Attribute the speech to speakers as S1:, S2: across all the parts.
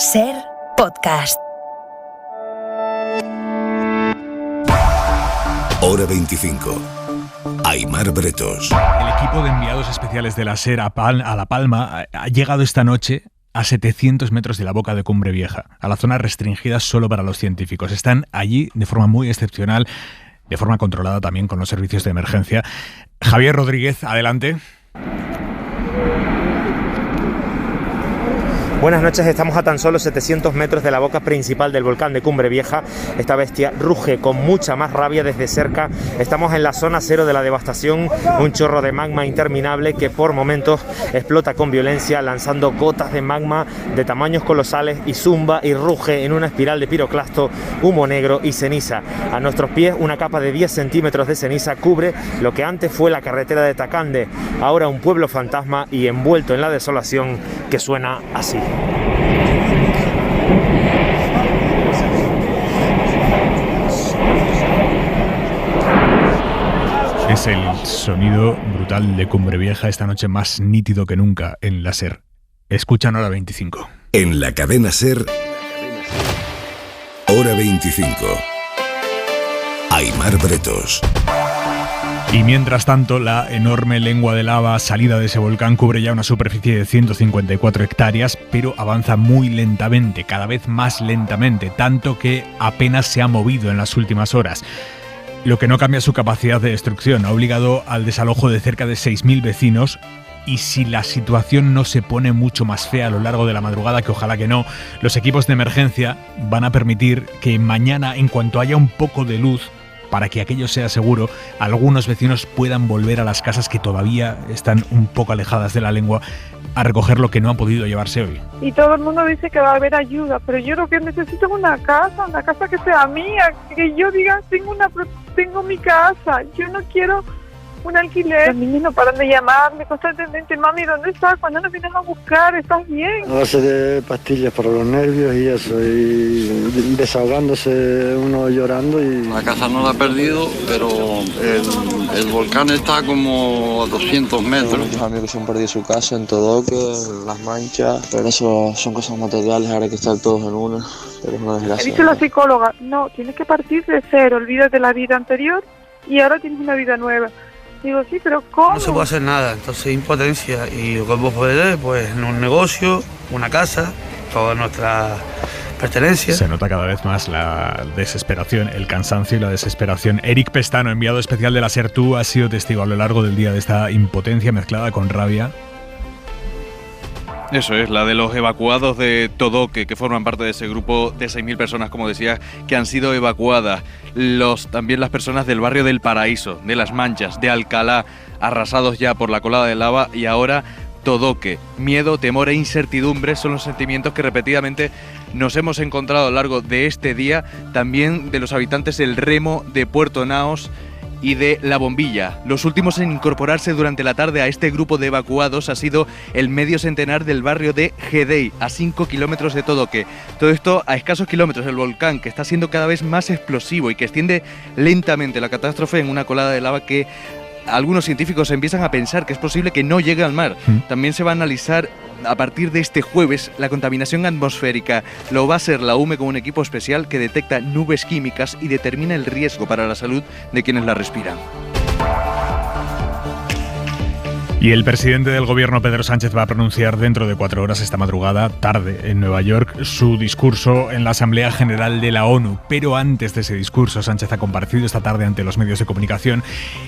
S1: SER Podcast.
S2: Hora 25. Aimar Bretos.
S3: El equipo de enviados especiales de la SER a La Palma ha llegado esta noche a 700 metros de la boca de Cumbre Vieja, a la zona restringida solo para los científicos. Están allí de forma muy excepcional, de forma controlada también con los servicios de emergencia. Javier Rodríguez, adelante.
S4: Buenas noches, estamos a tan solo 700 metros de la boca principal del volcán de Cumbre Vieja. Esta bestia ruge con mucha más rabia desde cerca. Estamos en la zona cero de la devastación, un chorro de magma interminable que por momentos explota con violencia, lanzando gotas de magma de tamaños colosales y zumba y ruge en una espiral de piroclasto, humo negro y ceniza. A nuestros pies una capa de 10 centímetros de ceniza cubre lo que antes fue la carretera de Tacande, ahora un pueblo fantasma y envuelto en la desolación que suena así.
S3: Es el sonido brutal de Cumbre Vieja, esta noche más nítido que nunca en la SER. Escuchan Hora 25.
S2: En la cadena SER, Hora 25. Aimar Bretos.
S3: Y mientras tanto, la enorme lengua de lava salida de ese volcán cubre ya una superficie de 154 hectáreas, pero avanza muy lentamente, cada vez más lentamente, tanto que apenas se ha movido en las últimas horas. Lo que no cambia su capacidad de destrucción, ha obligado al desalojo de cerca de 6.000 vecinos, y si la situación no se pone mucho más fea a lo largo de la madrugada, que ojalá que no, los equipos de emergencia van a permitir que mañana, en cuanto haya un poco de luz, para que aquello sea seguro, algunos vecinos puedan volver a las casas que todavía están un poco alejadas de la lengua a recoger lo que no han podido llevarse hoy.
S5: Y todo el mundo dice que va a haber ayuda, pero yo lo que necesito es una casa que sea mía, que yo diga, tengo mi casa, yo no quiero un alquiler. Los niños no paran de llamarme constantemente, mami, ¿dónde estás? ¿Cuándo nos vienes a buscar? ¿Estás bien?
S6: A base de pastillas para los nervios y eso, y desahogándose uno llorando. Y
S7: la casa no la ha perdido, pero el volcán está como a 200 metros.
S8: Muchos amigos han perdido su casa en Todoque, en Las Manchas, pero eso son cosas materiales, ahora hay que estar todos en una, pero es una desgracia.
S5: Dice la psicóloga, no, tienes que partir de cero, olvídate de la vida anterior y ahora tienes una vida nueva. Digo, sí, pero ¿cómo?
S9: No se puede hacer nada, entonces impotencia, y lo que vos podés, pues en un negocio, una casa, todas nuestras pertenencias.
S3: Se nota cada vez más la desesperación, el cansancio y la desesperación. Eric Pestano, enviado especial de la SER, tú has sido testigo a lo largo del día de esta impotencia mezclada con rabia.
S10: Eso es, la de los evacuados de Todoque, que forman parte de ese grupo de 6.000 personas, como decía, que han sido evacuadas. También las personas del barrio del Paraíso, de Las Manchas, de Alcalá, arrasados ya por la colada de lava, y ahora Todoque. Miedo, temor e incertidumbre son los sentimientos que repetidamente nos hemos encontrado a lo largo de este día, también de los habitantes del Remo, de Puerto Naos y de La Bombilla. Los últimos en incorporarse durante la tarde a este grupo de evacuados ha sido el medio centenar del barrio de Gedei, a 5 kilómetros de Todoque. Todo esto a escasos kilómetros del volcán, que está siendo cada vez más explosivo y que extiende lentamente la catástrofe en una colada de lava que algunos científicos empiezan a pensar que es posible que no llegue al mar. También se va a analizar a partir de este jueves la contaminación atmosférica. Lo va a hacer la UME con un equipo especial que detecta nubes químicas y determina el riesgo para la salud de quienes la respiran.
S3: Y el presidente del gobierno, Pedro Sánchez, va a pronunciar dentro de 4 horas, esta madrugada, tarde, en Nueva York, su discurso en la Asamblea General de la ONU. Pero antes de ese discurso, Sánchez ha comparecido esta tarde ante los medios de comunicación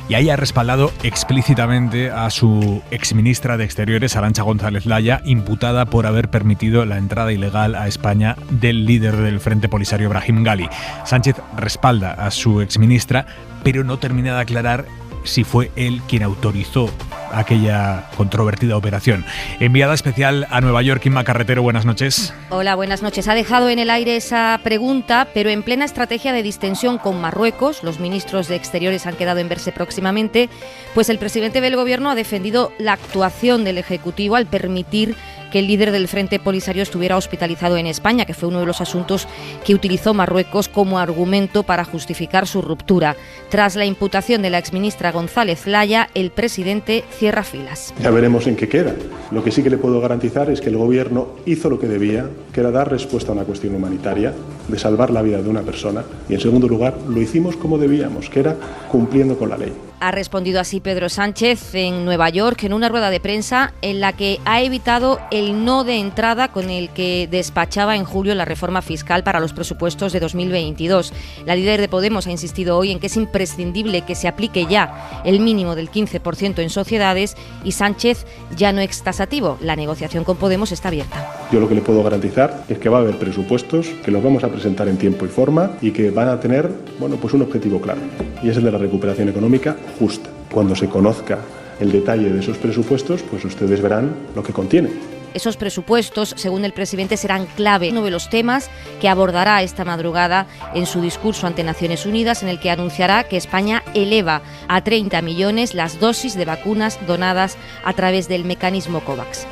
S3: y ahí ha respaldado explícitamente a su exministra de Exteriores, Arantxa González Laya, imputada por haber permitido la entrada ilegal a España del líder del Frente Polisario, Brahim Gali. Sánchez respalda a su exministra, pero no termina de aclarar si fue él quien autorizó aquella controvertida operación. Enviada especial a Nueva York, Inma Carretero, buenas noches.
S11: Hola, buenas noches. Ha dejado en el aire esa pregunta, pero en plena estrategia de distensión con Marruecos, los ministros de Exteriores han quedado en verse próximamente, pues el presidente del Gobierno ha defendido la actuación del Ejecutivo al permitir que el líder del Frente Polisario estuviera hospitalizado en España, que fue uno de los asuntos que utilizó Marruecos como argumento para justificar su ruptura. Tras la imputación de la exministra González Laya, el presidente cierra filas.
S1: Ya veremos en qué queda. Lo que sí que le puedo garantizar es que el Gobierno hizo lo que debía, que era dar respuesta a una cuestión humanitaria, de salvar la vida de una persona, y en segundo lugar lo hicimos como debíamos, que era cumpliendo con la ley.
S11: Ha respondido así Pedro Sánchez en Nueva York en una rueda de prensa en la que ha evitado el no de entrada con el que despachaba en julio la reforma fiscal para los presupuestos de 2022. La líder de Podemos ha insistido hoy en que es imprescindible que se aplique ya el mínimo del 15% en sociedades y Sánchez ya no es taxativo. La negociación con Podemos está abierta.
S1: Yo lo que le puedo garantizar es que va a haber presupuestos, que los vamos a presentar en tiempo y forma y que van a tener, pues un objetivo claro, y es el de la recuperación económica justa. Cuando se conozca el detalle de esos presupuestos, pues ustedes verán lo que contiene.
S11: Esos presupuestos, según el presidente, serán clave. Uno de los temas que abordará esta madrugada en su discurso ante Naciones Unidas, en el que anunciará que España eleva a 30 millones las dosis de vacunas donadas a través del mecanismo COVAX.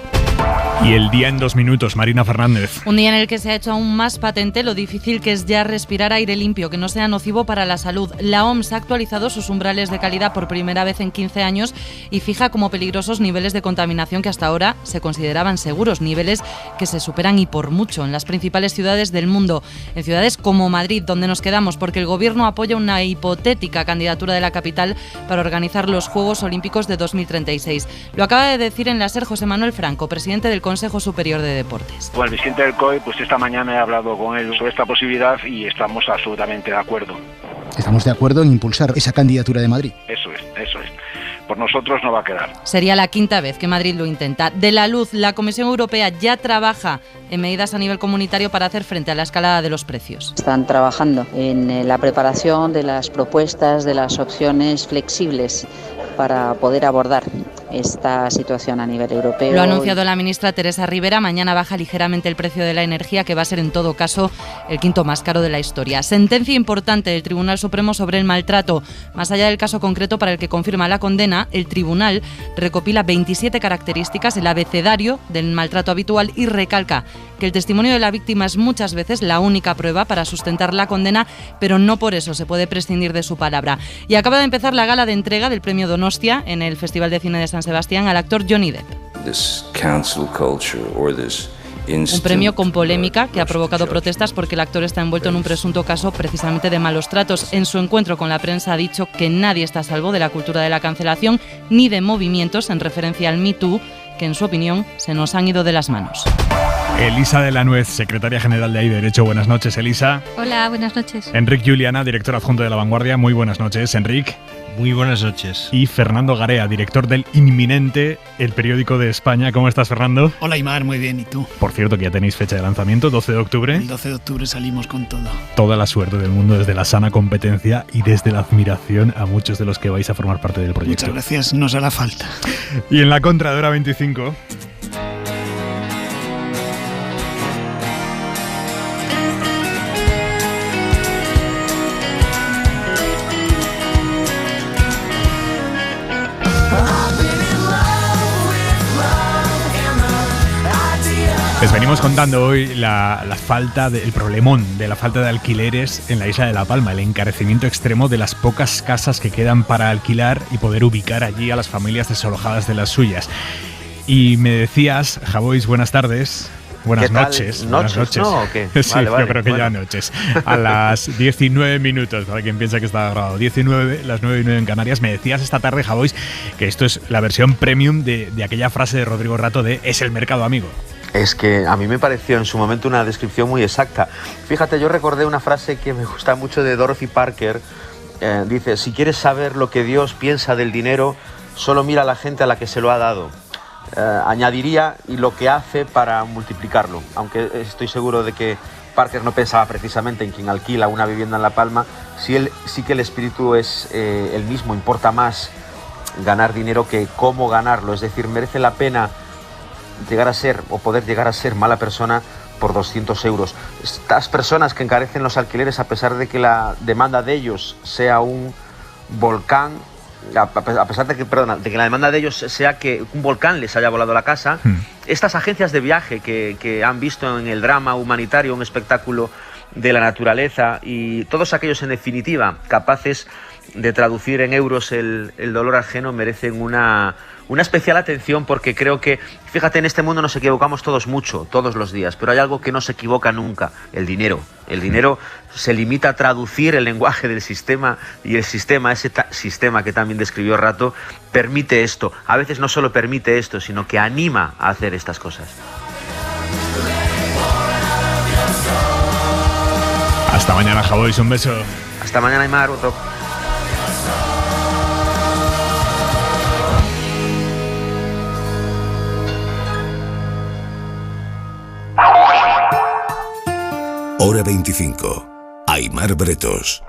S3: Y el día en 2 minutos, Marina Fernández.
S12: Un día en el que se ha hecho aún más patente lo difícil que es ya respirar aire limpio, que no sea nocivo para la salud. La OMS ha actualizado sus umbrales de calidad por primera vez en 15 años y fija como peligrosos niveles de contaminación que hasta ahora se consideraban seguros, niveles que se superan y por mucho en las principales ciudades del mundo, en ciudades como Madrid, donde nos quedamos, porque el Gobierno apoya una hipotética candidatura de la capital para organizar los Juegos Olímpicos de 2036. Lo acaba de decir en la SER José Manuel Franco, presidente del Consejo Superior de Deportes.
S13: Con el presidente del COI, esta mañana he hablado con él sobre esta posibilidad y estamos absolutamente de acuerdo.
S14: Estamos de acuerdo en impulsar esa candidatura de Madrid.
S13: Eso es. Por nosotros no va a quedar.
S12: Sería la quinta vez que Madrid lo intenta. De la luz, la Comisión Europea ya trabaja en medidas a nivel comunitario para hacer frente a la escalada de los precios.
S15: Están trabajando en la preparación de las propuestas, de las opciones flexibles para poder abordar esta situación a nivel europeo.
S12: Lo ha anunciado la ministra Teresa Rivera. Mañana baja ligeramente el precio de la energía, que va a ser en todo caso el quinto más caro de la historia. Sentencia importante del Tribunal Supremo sobre el maltrato. Más allá del caso concreto para el que confirma la condena, el tribunal recopila 27 características, el abecedario del maltrato habitual, y recalca que el testimonio de la víctima es muchas veces la única prueba para sustentar la condena, pero no por eso se puede prescindir de su palabra. Y acaba de empezar la gala de entrega del premio Donostia en el Festival de Cine de San Sebastián al actor Johnny Depp. Un premio con polémica que ha provocado protestas porque el actor está envuelto en un presunto caso precisamente de malos tratos. En su encuentro con la prensa ha dicho que nadie está a salvo de la cultura de la cancelación ni de movimientos en referencia al Me Too, que en su opinión se nos han ido de las manos.
S3: Elisa de la Nuez, secretaria general de Hay Derecho. Buenas noches, Elisa.
S16: Hola, buenas noches.
S3: Enric Juliana, director adjunto de La Vanguardia. Muy buenas noches, Enric.
S17: Muy buenas noches.
S3: Y Fernando Garea, director del Inminente, el periódico de España. ¿Cómo estás, Fernando?
S18: Hola, Aimar, muy bien. ¿Y tú?
S3: Por cierto, que ya tenéis fecha de lanzamiento, 12 de octubre.
S18: El 12 de octubre salimos con todo.
S3: Toda la suerte del mundo, desde la sana competencia y desde la admiración a muchos de los que vais a formar parte del proyecto.
S18: Muchas gracias, nos hará falta.
S3: Y en la contra de Hora 25... Les venimos contando hoy la falta, el problemón de la falta de alquileres en la isla de La Palma, el encarecimiento extremo de las pocas casas que quedan para alquilar y poder ubicar allí a las familias desalojadas de las suyas. Y me decías, Javois, buenas tardes. Buenas noches.
S19: Buenas noches. ¿No, o qué?
S3: Sí, vale, yo creo que ya noches. A las 19 minutos, para quien piensa que está grabado. 19, las 9:09 en Canarias. Me decías esta tarde, Javois, que esto es la versión premium de aquella frase de Rodrigo Rato de "es el mercado, amigo".
S19: Es que a mí me pareció en su momento una descripción muy exacta. Fíjate, yo recordé una frase que me gusta mucho de Dorothy Parker. Dice, si quieres saber lo que Dios piensa del dinero, solo mira a la gente a la que se lo ha dado. Añadiría, y lo que hace para multiplicarlo. Aunque estoy seguro de que Parker no pensaba precisamente en quien alquila una vivienda en La Palma. Sí que el espíritu es el mismo. Importa más ganar dinero que cómo ganarlo. Es decir, merece la pena llegar a ser o poder llegar a ser mala persona por 200 euros. Estas personas que encarecen los alquileres a pesar de que la demanda de ellos sea un volcán, a pesar de que, de que la demanda de ellos sea que un volcán les haya volado la casa, estas agencias de viaje que han visto en el drama humanitario un espectáculo de la naturaleza, y todos aquellos, en definitiva, capaces de traducir en euros el dolor ajeno, merecen una especial atención, porque creo que, fíjate, en este mundo nos equivocamos todos mucho, todos los días, pero hay algo que no se equivoca nunca: el dinero. El dinero se limita a traducir el lenguaje del sistema, y el sistema, ese sistema que también describió Rato, permite esto. A veces no solo permite esto, sino que anima a hacer estas cosas.
S3: Hasta mañana, Javois, un beso.
S19: Hasta mañana, Aymar, otro.
S2: Hora 25. Aymar Bretos.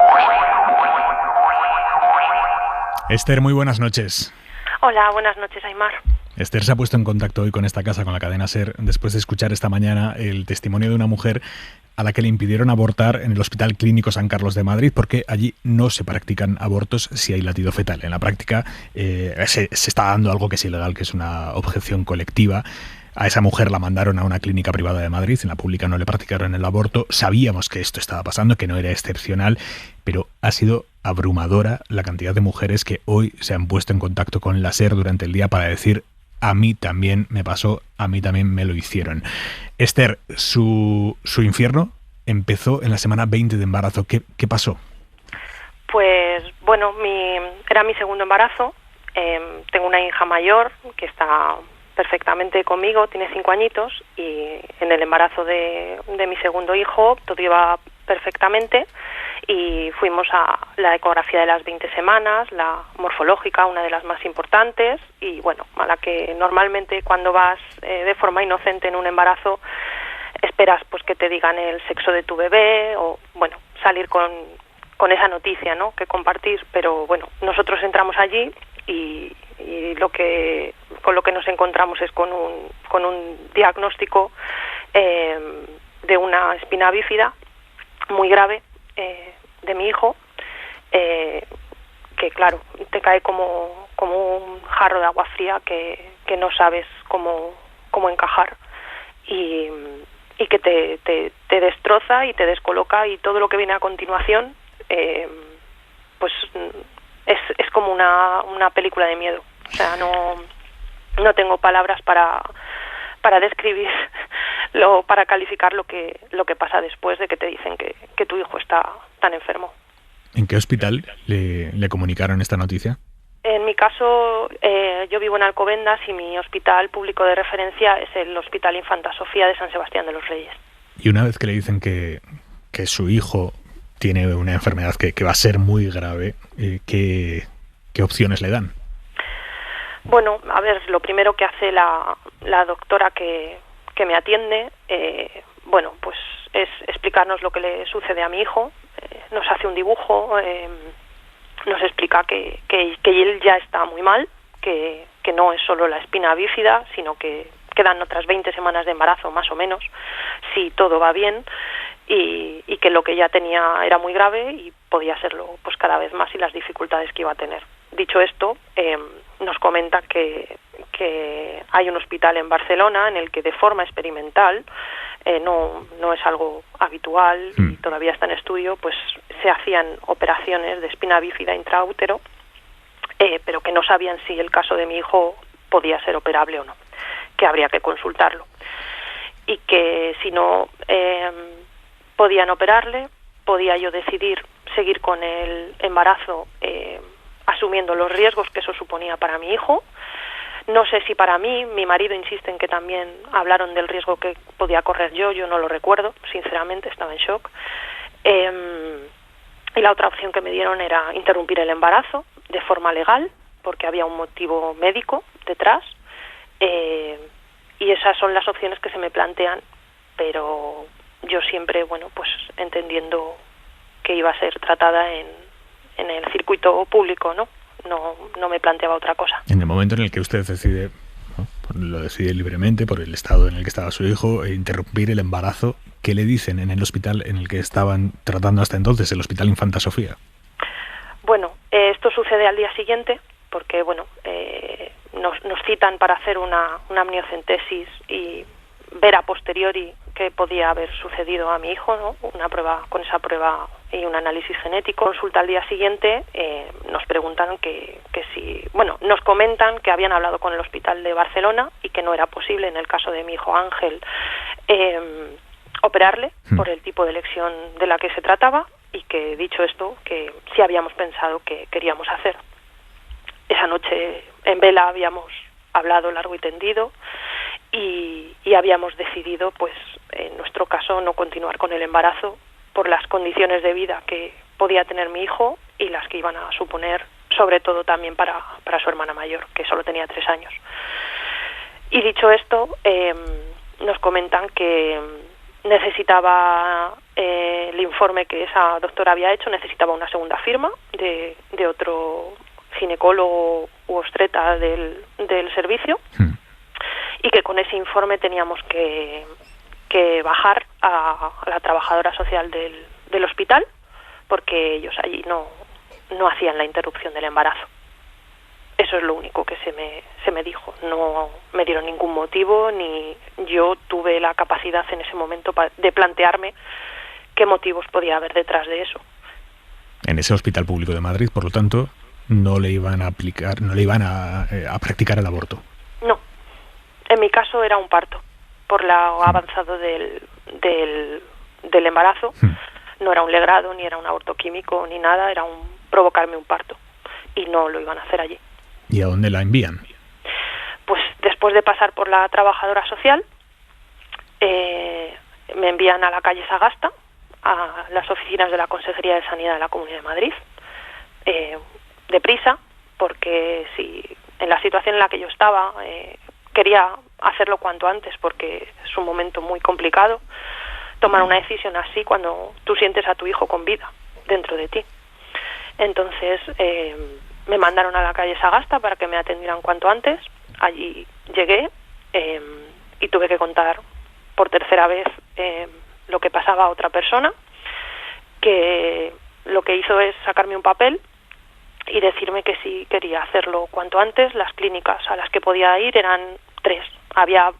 S3: Esther, muy buenas noches.
S16: Hola, buenas noches, Aymar.
S3: Esther se ha puesto en contacto hoy con esta casa, con la cadena SER, después de escuchar esta mañana el testimonio de una mujer a la que le impidieron abortar en el Hospital Clínico San Carlos de Madrid, porque allí no se practican abortos si hay latido fetal. En la práctica se está dando algo que es ilegal, que es una objeción colectiva. A esa mujer la mandaron a una clínica privada de Madrid, en la pública no le practicaron el aborto. Sabíamos que esto estaba pasando, que no era excepcional, pero ha sido abrumadora la cantidad de mujeres que hoy se han puesto en contacto con la SER durante el día para decir: a mí también me pasó, a mí también me lo hicieron. Esther, su infierno empezó en la semana 20 de embarazo. ¿Qué pasó?
S16: Pues bueno, era mi segundo embarazo. Tengo una hija mayor que está perfectamente conmigo, tiene 5 añitos, y en el embarazo de mi segundo hijo todo iba perfectamente, y fuimos a la ecografía de las 20 semanas, la morfológica, una de las más importantes, y bueno, a la que normalmente cuando vas de forma inocente en un embarazo esperas pues que te digan el sexo de tu bebé, o bueno, salir con esa noticia, ¿no?, que compartir. Pero bueno, nosotros entramos allí y con lo que nos encontramos es con un diagnóstico de una espina bífida muy grave de mi hijo, que claro, te cae como un jarro de agua fría que no sabes cómo encajar, y que te destroza y te descoloca, y todo lo que viene a continuación pues es como una película de miedo. O sea, no tengo palabras para describir para calificar lo que pasa después de que te dicen que tu hijo está tan enfermo.
S3: ¿En qué hospital le comunicaron esta noticia?
S16: En mi caso, yo vivo en Alcobendas, y mi hospital público de referencia es el Hospital Infanta Sofía de San Sebastián de los Reyes.
S3: Y una vez que le dicen que su hijo tiene una enfermedad que va a ser muy grave, ¿qué opciones le dan?
S16: Bueno, a ver, lo primero que hace la doctora que me atiende, bueno, pues es explicarnos lo que le sucede a mi hijo. Nos hace un dibujo, nos explica que él ya está muy mal, que no es solo la espina bífida, sino que quedan otras 20 semanas de embarazo, más o menos, si todo va bien, y que lo que ya tenía era muy grave y podía serlo pues cada vez más, y las dificultades que iba a tener. Dicho esto, nos comenta que hay un hospital en Barcelona en el que de forma experimental, no es algo habitual y todavía está en estudio, pues se hacían operaciones de espina bífida intraútero, pero que no sabían si el caso de mi hijo podía ser operable o no, que habría que consultarlo, y que si no podían operarle, podía yo decidir seguir con el embarazo, asumiendo los riesgos que eso suponía para mi hijo. No sé si para mí, mi marido insiste en que también hablaron del riesgo que podía correr yo no lo recuerdo, sinceramente, estaba en shock. Y la otra opción que me dieron era interrumpir el embarazo de forma legal, porque había un motivo médico detrás, y esas son las opciones que se me plantean, pero yo siempre, bueno, pues entendiendo que iba a ser tratada en el circuito público, no me planteaba otra cosa.
S3: En el momento en el que usted decide, ¿no?, lo decide libremente por el estado en el que estaba su hijo, interrumpir el embarazo, ¿qué le dicen en el hospital en el que estaban tratando hasta entonces, el Hospital Infanta Sofía?
S16: Bueno, esto sucede al día siguiente, porque bueno, nos citan para hacer una amniocentesis y ver a posteriori qué podía haber sucedido a mi hijo, ¿no? Una prueba, con esa prueba y un análisis genético. Consulta al día siguiente, nos preguntan que si, bueno, nos comentan que habían hablado con el hospital de Barcelona y que no era posible, en el caso de mi hijo Ángel, operarle por el tipo de lesión de la que se trataba, y que, dicho esto, que sí habíamos pensado que queríamos hacer. Esa noche en vela habíamos hablado largo y tendido y habíamos decidido, pues en nuestro caso, no continuar con el embarazo por las condiciones de vida que podía tener mi hijo y las que iban a suponer, sobre todo también para su hermana mayor, que solo tenía 3 años. Y dicho esto, nos comentan que necesitaba el informe que esa doctora había hecho, necesitaba una segunda firma de otro ginecólogo u obstetra del servicio, y que con ese informe teníamos que bajar a la trabajadora social del hospital, porque ellos allí no hacían la interrupción del embarazo. Eso es lo único que se me dijo. No me dieron ningún motivo, ni yo tuve la capacidad en ese momento de plantearme qué motivos podía haber detrás de eso.
S3: En ese hospital público de Madrid, por lo tanto, no le iban a practicar el aborto.
S16: No. En mi caso era un parto, por lo avanzado del embarazo. No era un legrado, ni era un aborto químico, ni nada, era provocarme un parto. Y no lo iban a hacer allí.
S3: ¿Y a dónde la envían?
S16: Pues después de pasar por la trabajadora social, me envían a la calle Sagasta, a las oficinas de la Consejería de Sanidad de la Comunidad de Madrid, deprisa, porque si en la situación en la que yo estaba quería hacerlo cuanto antes, porque es un momento muy complicado tomar una decisión así cuando tú sientes a tu hijo con vida dentro de ti. Entonces me mandaron a la calle Sagasta para que me atendieran cuanto antes. Allí llegué y tuve que contar por tercera vez lo que pasaba a otra persona, que lo que hizo es sacarme un papel y decirme que si quería hacerlo cuanto antes. Las clínicas a las que podía ir eran 3. Había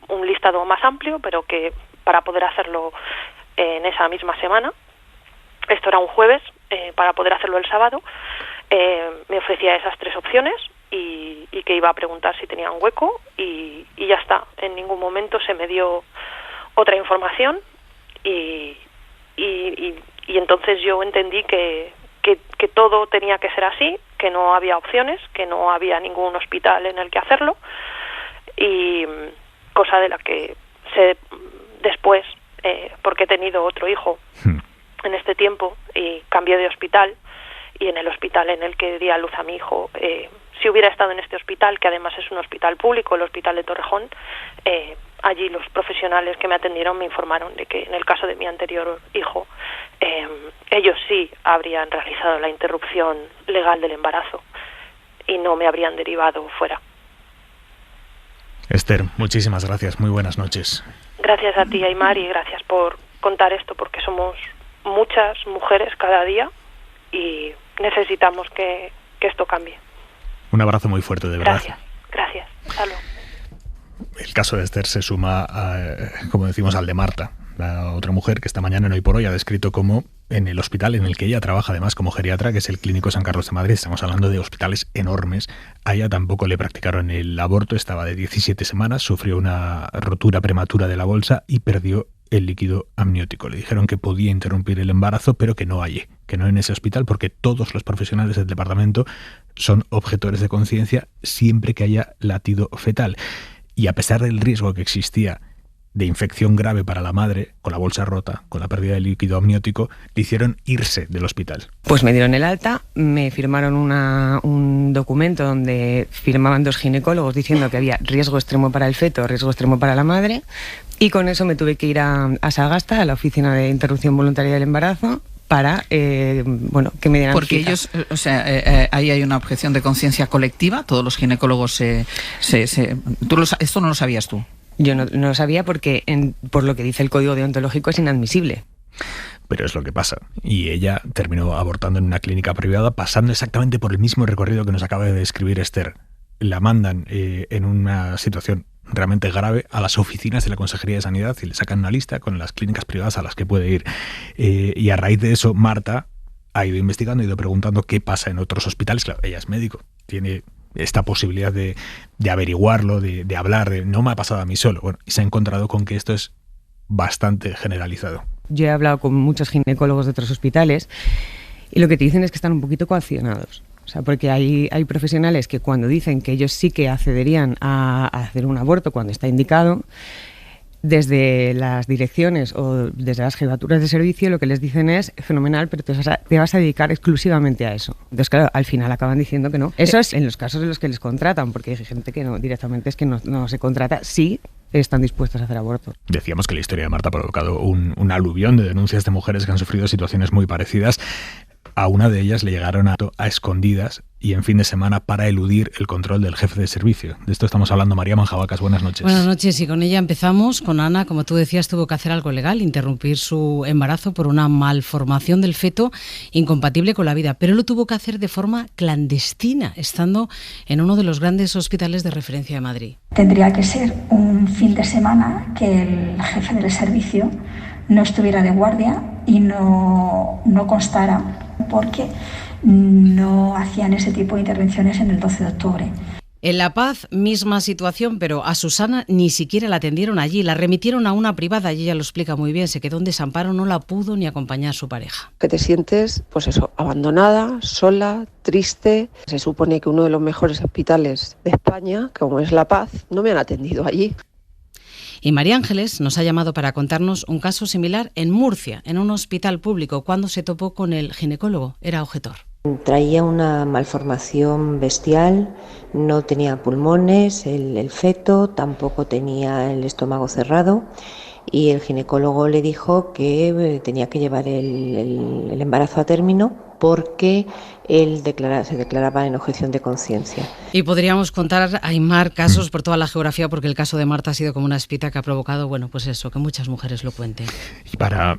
S16: un listado más amplio, pero que para poder hacerlo en esa misma semana, esto era un jueves, para poder hacerlo el sábado, me ofrecía esas 3 opciones y que iba a preguntar si tenían hueco y ya está. En ningún momento se me dio otra información y entonces yo entendí que todo tenía que ser así, que no había opciones, que no había ningún hospital en el que hacerlo, y cosa de la que sé después, porque he tenido otro hijo en este tiempo y cambié de hospital, y en el hospital en el que di a luz a mi hijo, si hubiera estado en este hospital, que además es un hospital público, el hospital de Torrejón, allí los profesionales que me atendieron me informaron de que en el caso de mi anterior hijo, ellos sí habrían realizado la interrupción legal del embarazo y no me habrían derivado fuera.
S3: Esther, muchísimas gracias, muy buenas noches.
S16: Gracias a ti, Aymar, y gracias por contar esto, porque somos muchas mujeres cada día y necesitamos que esto cambie.
S3: Un abrazo muy fuerte, de verdad.
S16: Gracias. Hasta luego.
S3: El caso de Esther se suma, como decimos, al de Marta, la otra mujer que esta mañana en Hoy por Hoy ha descrito cómo en el hospital en el que ella trabaja además como geriatra, que es el Clínico San Carlos de Madrid, estamos hablando de hospitales enormes, a ella tampoco le practicaron el aborto, estaba de 17 semanas, sufrió una rotura prematura de la bolsa y perdió el líquido amniótico. Le dijeron que podía interrumpir el embarazo, pero que no allí, que no en ese hospital, porque todos los profesionales del departamento son objetores de conciencia siempre que haya latido fetal. Y a pesar del riesgo que existía de infección grave para la madre, con la bolsa rota, con la pérdida de líquido amniótico, le hicieron irse del hospital.
S17: Pues me dieron el alta, me firmaron un documento donde firmaban 2 ginecólogos diciendo que había riesgo extremo para el feto, riesgo extremo para la madre, y con eso me tuve que ir a Sagasta, a la oficina de interrupción voluntaria del embarazo, para que me dieran
S20: porque
S17: cita.
S20: Ellos, ahí hay una objeción de conciencia colectiva, todos los ginecólogos esto no lo sabías tú.
S17: Yo no lo sabía porque, por lo que dice el código deontológico, es inadmisible.
S3: pero es lo que pasa. Y ella terminó abortando en una clínica privada, pasando exactamente por el mismo recorrido que nos acaba de describir Esther. La mandan en una situación realmente grave a las oficinas de la Consejería de Sanidad y le sacan una lista con las clínicas privadas a las que puede ir. Y a raíz de eso, Marta ha ido investigando, ha ido preguntando qué pasa en otros hospitales. Claro, ella es médico, tiene esta posibilidad de averiguarlo, de hablar, de no me ha pasado a mí solo. Bueno, y se ha encontrado con que esto es bastante generalizado.
S17: Yo he hablado con muchos ginecólogos de otros hospitales y lo que te dicen es que están un poquito coaccionados. O sea, porque hay profesionales que cuando dicen que ellos sí que accederían a hacer un aborto cuando está indicado, desde las direcciones o desde las jefaturas de servicio lo que les dicen es fenomenal, pero te vas a dedicar exclusivamente a eso. Entonces, claro, al final acaban diciendo que no. Eso es en los casos en los que les contratan, porque hay gente que no, directamente es que no se contrata, sí están dispuestos a hacer aborto. Decíamos
S3: que la historia de Marta ha provocado un aluvión de denuncias de mujeres que han sufrido situaciones muy parecidas. A una de ellas le llegaron a escondidas y en fin de semana para eludir el control del jefe de servicio. De esto estamos hablando. María Manjabacas, buenas noches.
S21: Buenas noches, y con ella empezamos. Con Ana, como tú decías, tuvo que hacer algo legal, interrumpir su embarazo por una malformación del feto incompatible con la vida, pero lo tuvo que hacer de forma clandestina, estando en uno de los grandes hospitales de referencia de Madrid.
S22: Tendría que ser un fin de semana que el jefe del servicio no estuviera de guardia y no constara, porque no hacían ese tipo de intervenciones en el 12 de octubre.
S21: En La Paz, misma situación, pero a Susana ni siquiera la atendieron allí, la remitieron a una privada y ella lo explica muy bien, se quedó en desamparo, no la pudo ni acompañar a su pareja.
S23: Que te sientes, pues eso, abandonada, sola, triste. Se supone que uno de los mejores hospitales de España, como es La Paz, no me han atendido allí.
S21: Y María Ángeles nos ha llamado para contarnos un caso similar en Murcia, en un hospital público, cuando se topó con el ginecólogo. Era objetor.
S24: Traía una malformación bestial, no tenía pulmones, el feto, tampoco tenía el estómago cerrado, y el ginecólogo le dijo que tenía que llevar el embarazo a término porque él se declaraba en objeción de conciencia.
S21: Y podríamos contar, Aimar, casos por toda la geografía, porque el caso de Marta ha sido como una espita que ha provocado, bueno, pues eso, que muchas mujeres lo cuenten.
S3: Y para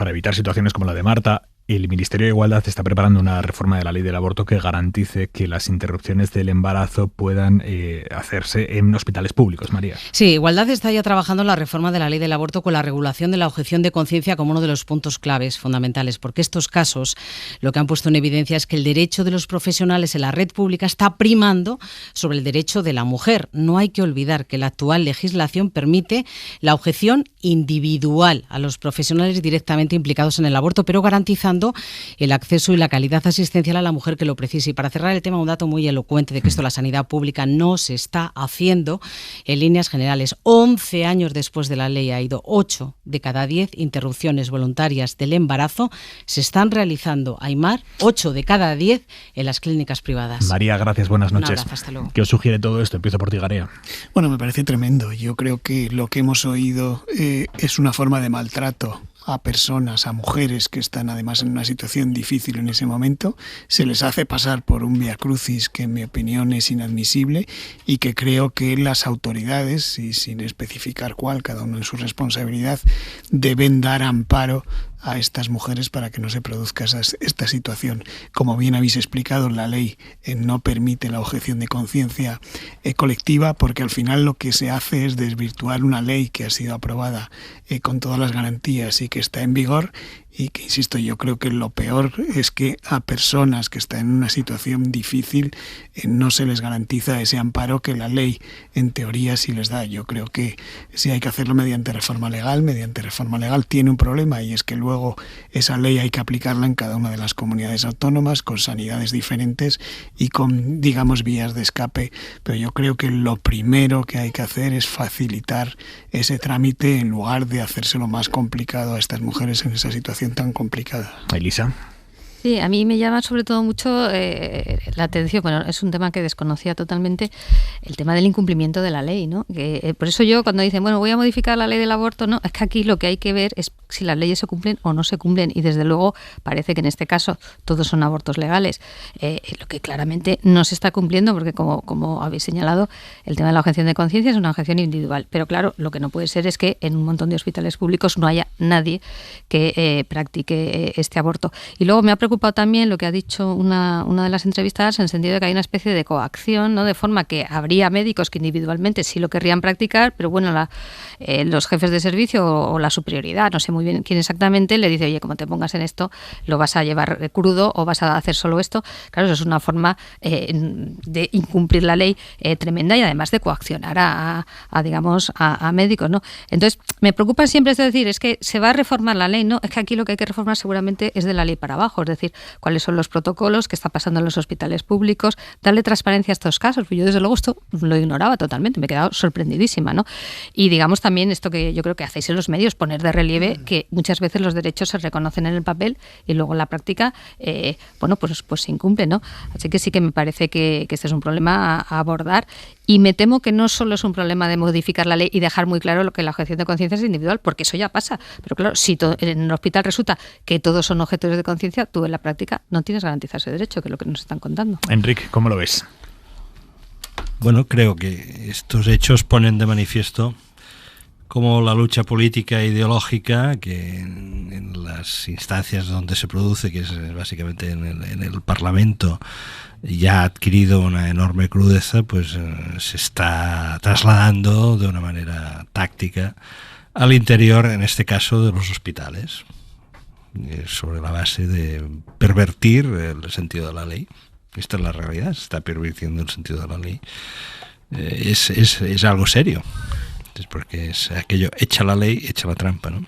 S3: evitar situaciones como la de Marta, el Ministerio de Igualdad está preparando una reforma de la ley del aborto que garantice que las interrupciones del embarazo puedan hacerse en hospitales públicos, María.
S21: Sí, Igualdad está ya trabajando en la reforma de la ley del aborto con la regulación de la objeción de conciencia como uno de los puntos claves fundamentales, porque estos casos lo que han puesto en evidencia es que el derecho de los profesionales en la red pública está primando sobre el derecho de la mujer. No hay que olvidar que la actual legislación permite la objeción individual a los profesionales directamente implicados en el aborto, pero garantizando el acceso y la calidad asistencial a la mujer que lo precise. Y para cerrar el tema, un dato muy elocuente de que esto la sanidad pública no se está haciendo en líneas generales. 11 años después de la ley ha ido 8 de cada 10 interrupciones voluntarias del embarazo se están realizando, Aimar, 8 de cada 10 en las clínicas privadas.
S3: María, gracias, buenas noches.
S21: Un abrazo, hasta luego.
S3: ¿Qué os sugiere todo esto? Empiezo por ti, Garea.
S18: Bueno, me parece tremendo. Yo creo que lo que hemos oído es una forma de maltrato a personas, a mujeres que están además en una situación difícil en ese momento. Se les hace pasar por un viacrucis que en mi opinión es inadmisible y que creo que las autoridades, y sin especificar cuál, cada uno en su responsabilidad, deben dar amparo a estas mujeres para que no se produzca esta situación. Como bien habéis explicado, la ley no permite la objeción de conciencia colectiva, porque al final lo que se hace es desvirtuar una ley que ha sido aprobada con todas las garantías y que está en vigor, y que, insisto, yo creo que lo peor es que a personas que están en una situación difícil no se les garantiza ese amparo que la ley en teoría sí les da. Yo creo que sí hay que hacerlo mediante reforma legal. Mediante reforma legal tiene un problema, y es que luego esa ley hay que aplicarla en cada una de las comunidades autónomas con sanidades diferentes y con, digamos, vías de escape. Pero yo creo que lo primero que hay que hacer es facilitar ese trámite en lugar de hacérselo más complicado a estas mujeres en esa situación tan complicada.
S3: Elisa.
S4: Sí, a mí me llama sobre todo mucho la atención, bueno, es un tema que desconocía totalmente, el tema del incumplimiento de la ley, ¿no? Que, por eso yo cuando dicen, bueno, voy a modificar la ley del aborto, no, es que aquí lo que hay que ver es si las leyes se cumplen o no se cumplen, y desde luego parece que en este caso todos son abortos legales, lo que claramente no se está cumpliendo, porque como habéis señalado, el tema de la objeción de conciencia es una objeción individual, pero claro, lo que no puede ser es que en un montón de hospitales públicos no haya nadie que practique este aborto. Y luego me ha preocupado también lo que ha dicho una de las entrevistadas, en el sentido de que hay una especie de coacción, ¿no? De forma que habría médicos que individualmente sí lo querrían practicar, pero bueno, los jefes de servicio o la superioridad, no sé muy bien quién exactamente, le dice, oye, como te pongas en esto, lo vas a llevar crudo o vas a hacer solo esto. Claro, eso es una forma de incumplir la ley tremenda, y además de coaccionar a médicos, ¿no? Entonces, me preocupa siempre, es decir, es que se va a reformar la ley, ¿no? Es que aquí lo que hay que reformar seguramente es de la ley para abajo, es decir, cuáles son los protocolos, qué está pasando en los hospitales públicos, darle transparencia a estos casos. Yo desde luego esto lo ignoraba totalmente, me he quedado sorprendidísima, ¿no? Y digamos también esto que yo creo que hacéis en los medios, poner de relieve que muchas veces los derechos se reconocen en el papel y luego en la práctica, pues se incumple, ¿no? Así que sí que me parece que este es un problema a abordar, y me temo que no solo es un problema de modificar la ley y dejar muy claro lo que la objeción de conciencia es individual, porque eso ya pasa. Pero claro, si en el hospital resulta que todos son objetores de conciencia, tú en la práctica no tienes garantizado ese derecho, que es lo que nos están contando.
S3: Enrique, ¿cómo lo ves?
S6: Bueno, creo que estos hechos ponen de manifiesto cómo la lucha política e ideológica, que en las instancias donde se produce, que es básicamente en el Parlamento, ya ha adquirido una enorme crudeza, pues se está trasladando de una manera táctica al interior, en este caso, de los hospitales, sobre la base de pervertir el sentido de la ley. Esta es la realidad, se está pervirtiendo el sentido de la ley. Es algo serio. Es porque es aquello, echa la ley, echa la trampa, ¿no?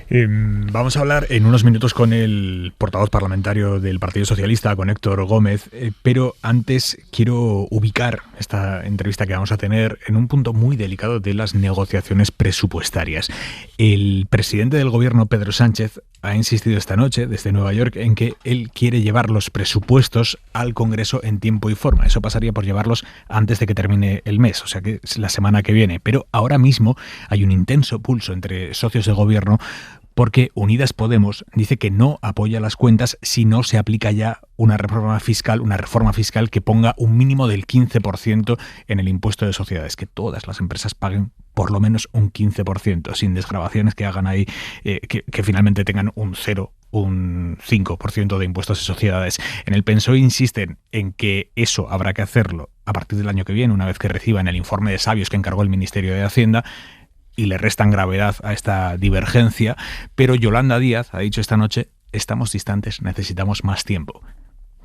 S3: Vamos a hablar en unos minutos con el portavoz parlamentario del Partido Socialista, con Héctor Gómez, pero antes quiero ubicar esta entrevista que vamos a tener en un punto muy delicado de las negociaciones presupuestarias. El presidente del gobierno, Pedro Sánchez, ha insistido esta noche desde Nueva York en que él quiere llevar los presupuestos al Congreso en tiempo y forma. Eso pasaría por llevarlos antes de que termine el mes, o sea que es la semana que viene. Pero ahora mismo hay un intenso pulso entre socios de gobierno, porque Unidas Podemos dice que no apoya las cuentas si no se aplica ya una reforma fiscal que ponga un mínimo del 15% en el impuesto de sociedades, que todas las empresas paguen por lo menos un 15%, sin desgravaciones que hagan ahí, que finalmente tengan un 0, un 5% de impuestos de sociedades. En el PSOE insisten en que eso habrá que hacerlo a partir del año que viene, una vez que reciban el informe de sabios que encargó el Ministerio de Hacienda, y le restan gravedad a esta divergencia, pero Yolanda Díaz ha dicho esta noche, estamos distantes, necesitamos más tiempo.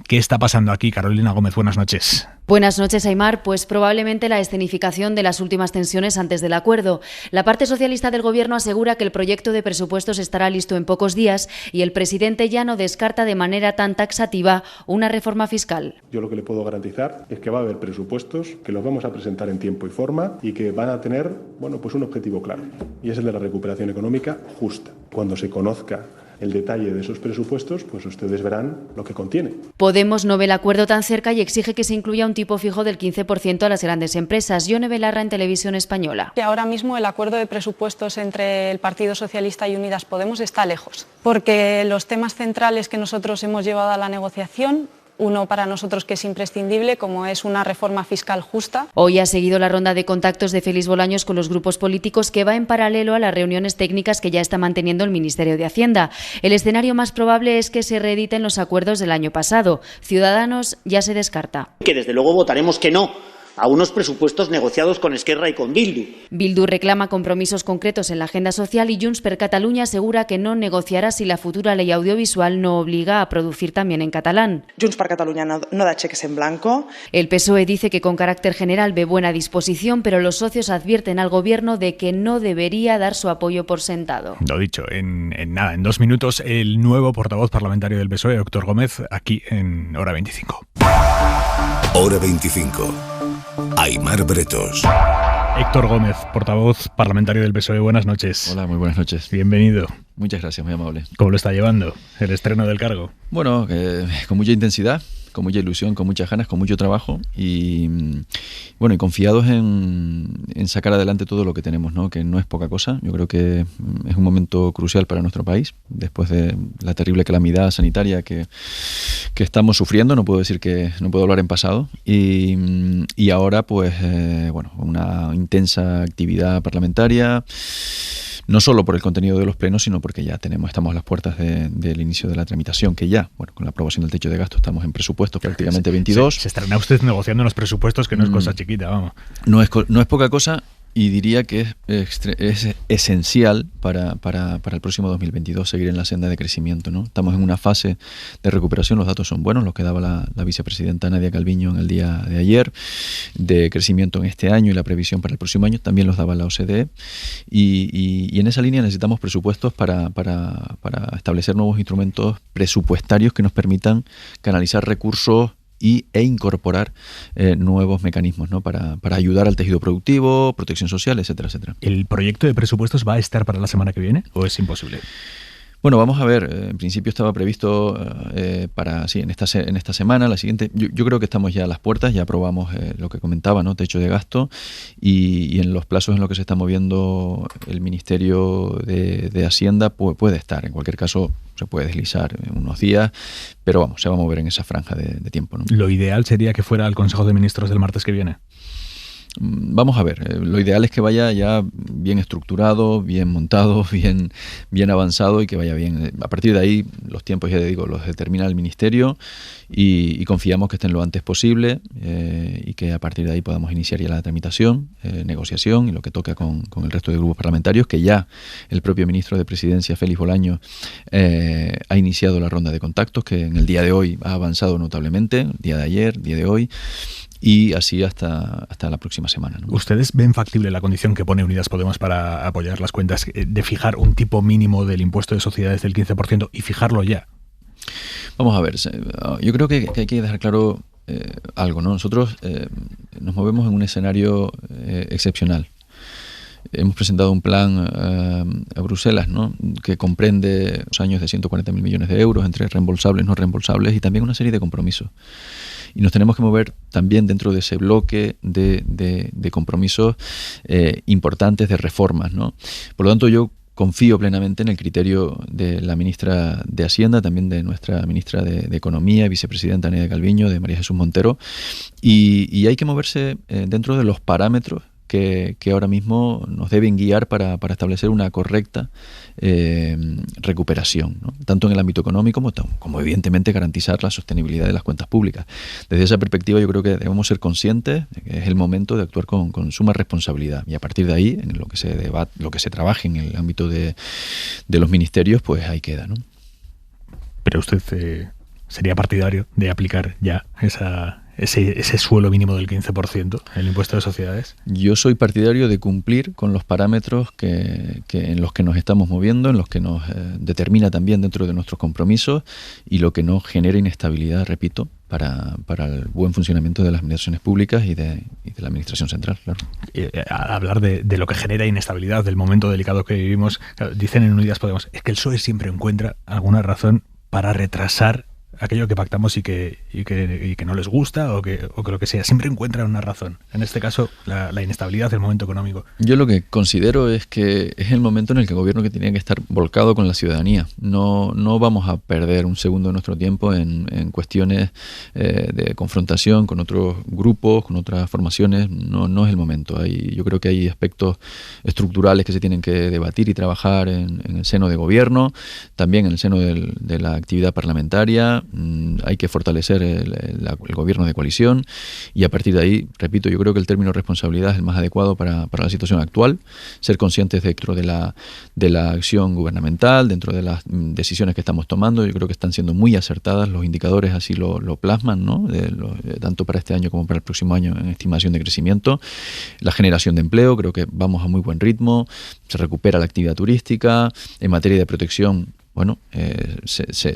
S3: ¿Qué está pasando aquí? Carolina Gómez, buenas noches.
S7: Buenas noches, Aimar. Pues probablemente la escenificación de las últimas tensiones antes del acuerdo. La parte socialista del Gobierno asegura que el proyecto de presupuestos estará listo en pocos días y el presidente ya no descarta de manera tan taxativa una reforma fiscal.
S1: Yo lo que le puedo garantizar es que va a haber presupuestos, que los vamos a presentar en tiempo y forma y que van a tener, pues un objetivo claro, y es el de la recuperación económica justa. Cuando se conozca el detalle de esos presupuestos, pues ustedes verán lo que contiene.
S7: Podemos no ve el acuerdo tan cerca y exige que se incluya un tipo fijo del 15% a las grandes empresas. Yone Belarra, en Televisión Española.
S8: Ahora mismo el acuerdo de presupuestos entre el Partido Socialista y Unidas Podemos está lejos, porque los temas centrales que nosotros hemos llevado a la negociación, uno para nosotros que es imprescindible, como es una reforma fiscal justa.
S7: Hoy ha seguido la ronda de contactos de Félix Bolaños con los grupos políticos, que va en paralelo a las reuniones técnicas que ya está manteniendo el Ministerio de Hacienda. El escenario más probable es que se reediten los acuerdos del año pasado. Ciudadanos ya se descarta.
S25: Que desde luego votaremos que no a unos presupuestos negociados con Esquerra y con Bildu.
S7: Bildu reclama compromisos concretos en la agenda social y Junts per Catalunya asegura que no negociará si la futura ley audiovisual no obliga a producir también en catalán.
S26: Junts per Catalunya no da cheques en blanco.
S7: El PSOE dice que con carácter general ve buena disposición, pero los socios advierten al Gobierno de que no debería dar su apoyo por sentado.
S3: Lo dicho, en 2 minutos, el nuevo portavoz parlamentario del PSOE, Héctor Gómez, aquí en Hora 25.
S2: Hora 25. Aimar Bretos.
S3: Héctor Gómez, portavoz parlamentario del PSOE. Buenas noches.
S5: Hola, muy buenas noches.
S3: Bienvenido.
S5: Muchas gracias, muy amable.
S3: ¿Cómo lo está llevando el estreno del cargo?
S5: Bueno, con mucha intensidad, con mucha ilusión, con muchas ganas, con mucho trabajo y bueno, y confiados en sacar adelante todo lo que tenemos, ¿no? Que no es poca cosa. Yo creo que es un momento crucial para nuestro país, después de la terrible calamidad sanitaria que estamos sufriendo. No puedo decir que no puedo hablar en pasado y ahora pues bueno, una intensa actividad parlamentaria. No solo por el contenido de los plenos, sino porque ya estamos a las puertas del inicio de la tramitación, que ya, bueno, con la aprobación del techo de gasto estamos en presupuestos prácticamente 22.
S3: Se estrena usted negociando unos presupuestos que no es cosa chiquita, vamos.
S5: No es poca cosa. Y diría que es esencial para el próximo 2022 seguir en la senda de crecimiento, ¿no? Estamos en una fase de recuperación, los datos son buenos, los que daba la vicepresidenta Nadia Calviño en el día de ayer, de crecimiento en este año y la previsión para el próximo año, también los daba la OCDE, y en esa línea necesitamos presupuestos para establecer nuevos instrumentos presupuestarios que nos permitan canalizar recursos e incorporar nuevos mecanismos, ¿no? para ayudar al tejido productivo, protección social, etcétera, etcétera.
S3: ¿El proyecto de presupuestos va a estar para la semana que viene o es imposible?
S5: Bueno, vamos a ver. En principio estaba previsto en esta semana, la siguiente. Yo creo que estamos ya a las puertas, ya aprobamos lo que comentaba, ¿no? Techo de gasto y en los plazos en los que se está moviendo el Ministerio de Hacienda puede estar. En cualquier caso, se puede deslizar unos días, pero vamos, se va a mover en esa franja de tiempo, ¿no?
S3: ¿Lo ideal sería que fuera al Consejo de Ministros del martes que viene?
S5: Vamos a ver, lo ideal es que vaya ya bien estructurado, bien montado, bien avanzado y que vaya bien. A partir de ahí, los tiempos, ya te digo, los determina el Ministerio y confiamos que estén lo antes posible y que a partir de ahí podamos iniciar ya la tramitación, negociación y lo que toca con el resto de grupos parlamentarios, que ya el propio ministro de Presidencia, Félix Bolaños, ha iniciado la ronda de contactos, que en el día de hoy ha avanzado notablemente, el día de ayer, el día de hoy, y así hasta la próxima semana, ¿no?
S3: ¿Ustedes ven factible la condición que pone Unidas Podemos para apoyar las cuentas de fijar un tipo mínimo del impuesto de sociedades del 15% y fijarlo ya?
S5: Vamos a ver, yo creo que hay que dejar claro algo, ¿no? Nosotros nos movemos en un escenario excepcional. Hemos presentado un plan a Bruselas, ¿no? Que comprende los años de 140.000 millones de euros entre reembolsables, no reembolsables y también una serie de compromisos. Y nos tenemos que mover también dentro de ese bloque de compromisos importantes de reformas, ¿no? Por lo tanto, yo confío plenamente en el criterio de la ministra de Hacienda, también de nuestra ministra de Economía, vicepresidenta Nadia Calviño, de María Jesús Montero, y hay que moverse dentro de los parámetros que ahora mismo nos deben guiar para establecer una correcta recuperación, ¿no? Tanto en el ámbito económico como evidentemente garantizar la sostenibilidad de las cuentas públicas. Desde esa perspectiva yo creo que debemos ser conscientes de que es el momento de actuar con suma responsabilidad y a partir de ahí, en lo que se debate, lo que se trabaje en el ámbito de los ministerios, pues ahí queda, ¿no?
S3: Pero usted sería partidario de aplicar ya ese suelo mínimo del 15%, el impuesto de sociedades.
S5: Yo soy partidario de cumplir con los parámetros en los que nos estamos moviendo, en los que nos determina también dentro de nuestros compromisos y lo que no genera inestabilidad, repito, para el buen funcionamiento de las administraciones públicas y de la administración central, claro.
S3: Hablar de lo que genera inestabilidad, del momento delicado que vivimos, dicen en Unidas Podemos, es que el PSOE siempre encuentra alguna razón para retrasar aquello que pactamos y que no les gusta o que lo que sea. Siempre encuentran una razón. En este caso, la inestabilidad del momento económico.
S5: Yo lo que considero es que es el momento en el que el gobierno que tiene que estar volcado con la ciudadanía. No vamos a perder un segundo de nuestro tiempo en cuestiones de confrontación con otros grupos, con otras formaciones. No es el momento. Yo creo que hay aspectos estructurales que se tienen que debatir y trabajar en el seno de gobierno, también en el seno de la actividad parlamentaria. Hay que fortalecer el gobierno de coalición y a partir de ahí, repito, yo creo que el término responsabilidad es el más adecuado para la situación actual, ser conscientes dentro de la acción gubernamental, dentro de las decisiones que estamos tomando. Yo creo que están siendo muy acertadas, los indicadores así lo plasman, ¿no? Tanto para este año como para el próximo año en estimación de crecimiento. La generación de empleo, creo que vamos a muy buen ritmo, se recupera la actividad turística, en materia de protección. Bueno,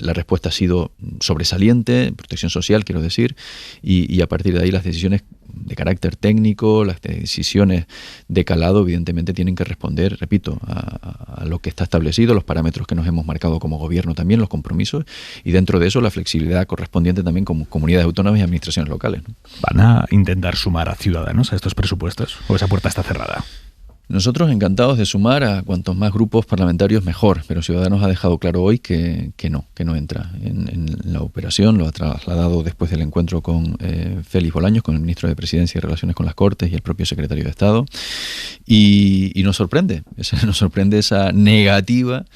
S5: la respuesta ha sido sobresaliente, protección social, quiero decir, y a partir de ahí las decisiones de carácter técnico, las decisiones de calado, evidentemente tienen que responder, repito, a lo que está establecido, los parámetros que nos hemos marcado como gobierno también, los compromisos, y dentro de eso la flexibilidad correspondiente también como comunidades autónomas y administraciones locales, ¿no?
S3: ¿Van a intentar sumar a Ciudadanos a estos presupuestos o esa puerta está cerrada?
S5: Nosotros encantados de sumar a cuantos más grupos parlamentarios mejor, pero Ciudadanos ha dejado claro hoy que no entra en la operación. Lo ha trasladado después del encuentro con Félix Bolaños, con el ministro de Presidencia y Relaciones con las Cortes y el propio secretario de Estado, y nos sorprende esa negativa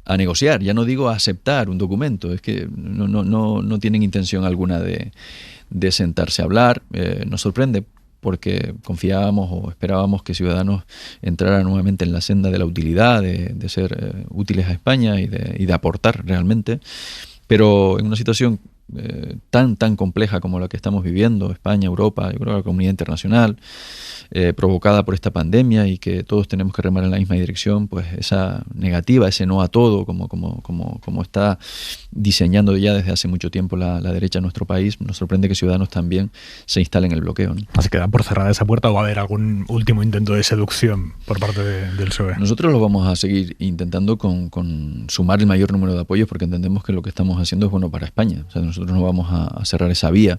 S5: a negociar, ya no digo a aceptar un documento, es que no tienen intención alguna de sentarse a hablar. Nos sorprende porque confiábamos o esperábamos que Ciudadanos entrara nuevamente en la senda de la utilidad, de ser útiles a España y de aportar realmente, pero en una situación tan compleja como la que estamos viviendo, España, Europa, yo creo que la comunidad internacional, provocada por esta pandemia y que todos tenemos que remar en la misma dirección, pues esa negativa, ese no a todo, como está diseñando ya desde hace mucho tiempo la derecha en nuestro país, nos sorprende que Ciudadanos también se instale en el bloqueo, ¿no?
S3: ¿Se queda por cerrada esa puerta o va a haber algún último intento de seducción por parte del PSOE?
S5: Nosotros lo vamos a seguir intentando con sumar el mayor número de apoyos, porque entendemos que lo que estamos haciendo es bueno para España. O sea, nosotros no vamos a cerrar esa vía,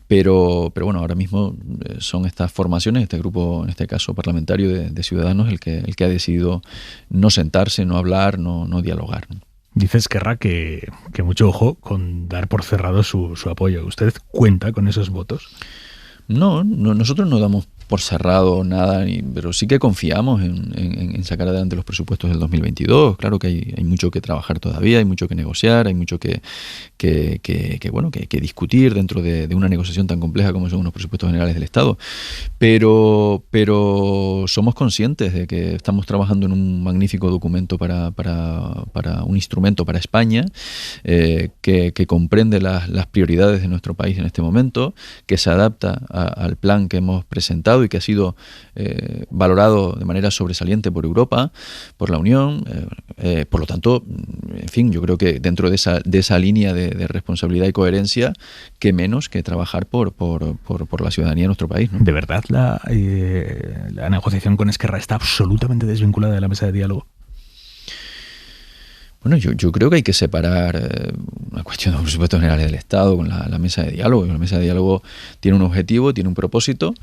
S5: pero bueno, ahora mismo son estas formaciones, este grupo, en este caso parlamentario de Ciudadanos, el que ha decidido no sentarse, no hablar, no dialogar, ¿no?
S3: Dice Esquerra que mucho ojo con dar por cerrado su apoyo. ¿Usted cuenta con esos votos?
S5: No, nosotros no damos por cerrado nada, pero sí que confiamos en sacar adelante los presupuestos del 2022. Claro que hay mucho que trabajar todavía, hay mucho que negociar, hay mucho que discutir dentro de una negociación tan compleja como son unos presupuestos generales del Estado. Pero somos conscientes de que estamos trabajando en un magnífico documento para un instrumento para España, que comprende las prioridades de nuestro país en este momento, que se adapta al plan que hemos presentado y que ha sido valorado de manera sobresaliente por Europa, por la Unión. Por lo tanto, en fin, yo creo que dentro de esa línea de responsabilidad y coherencia, qué menos que trabajar por la ciudadanía de nuestro país, ¿no?
S3: ¿De verdad la negociación con Esquerra está absolutamente desvinculada de la mesa de diálogo?
S5: Bueno, yo creo que hay que separar una cuestión de los presupuestos generales del Estado con la mesa de diálogo. La mesa de diálogo tiene un objetivo, tiene un propósito.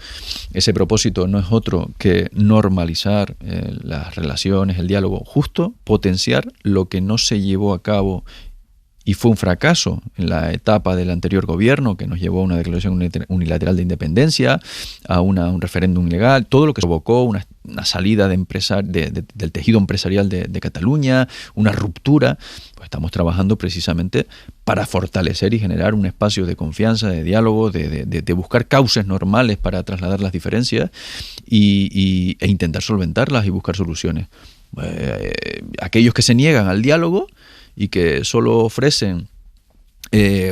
S5: Ese propósito no es otro que normalizar las relaciones, el diálogo justo, potenciar lo que no se llevó a cabo y fue un fracaso en la etapa del anterior gobierno, que nos llevó a una declaración unilateral de independencia, a un referéndum ilegal, todo lo que provocó una salida del tejido empresarial de Cataluña, una ruptura. Pues estamos trabajando precisamente para fortalecer y generar un espacio de confianza, de diálogo, de buscar cauces normales para trasladar las diferencias e intentar solventarlas y buscar soluciones. Aquellos que se niegan al diálogo y que solo ofrecen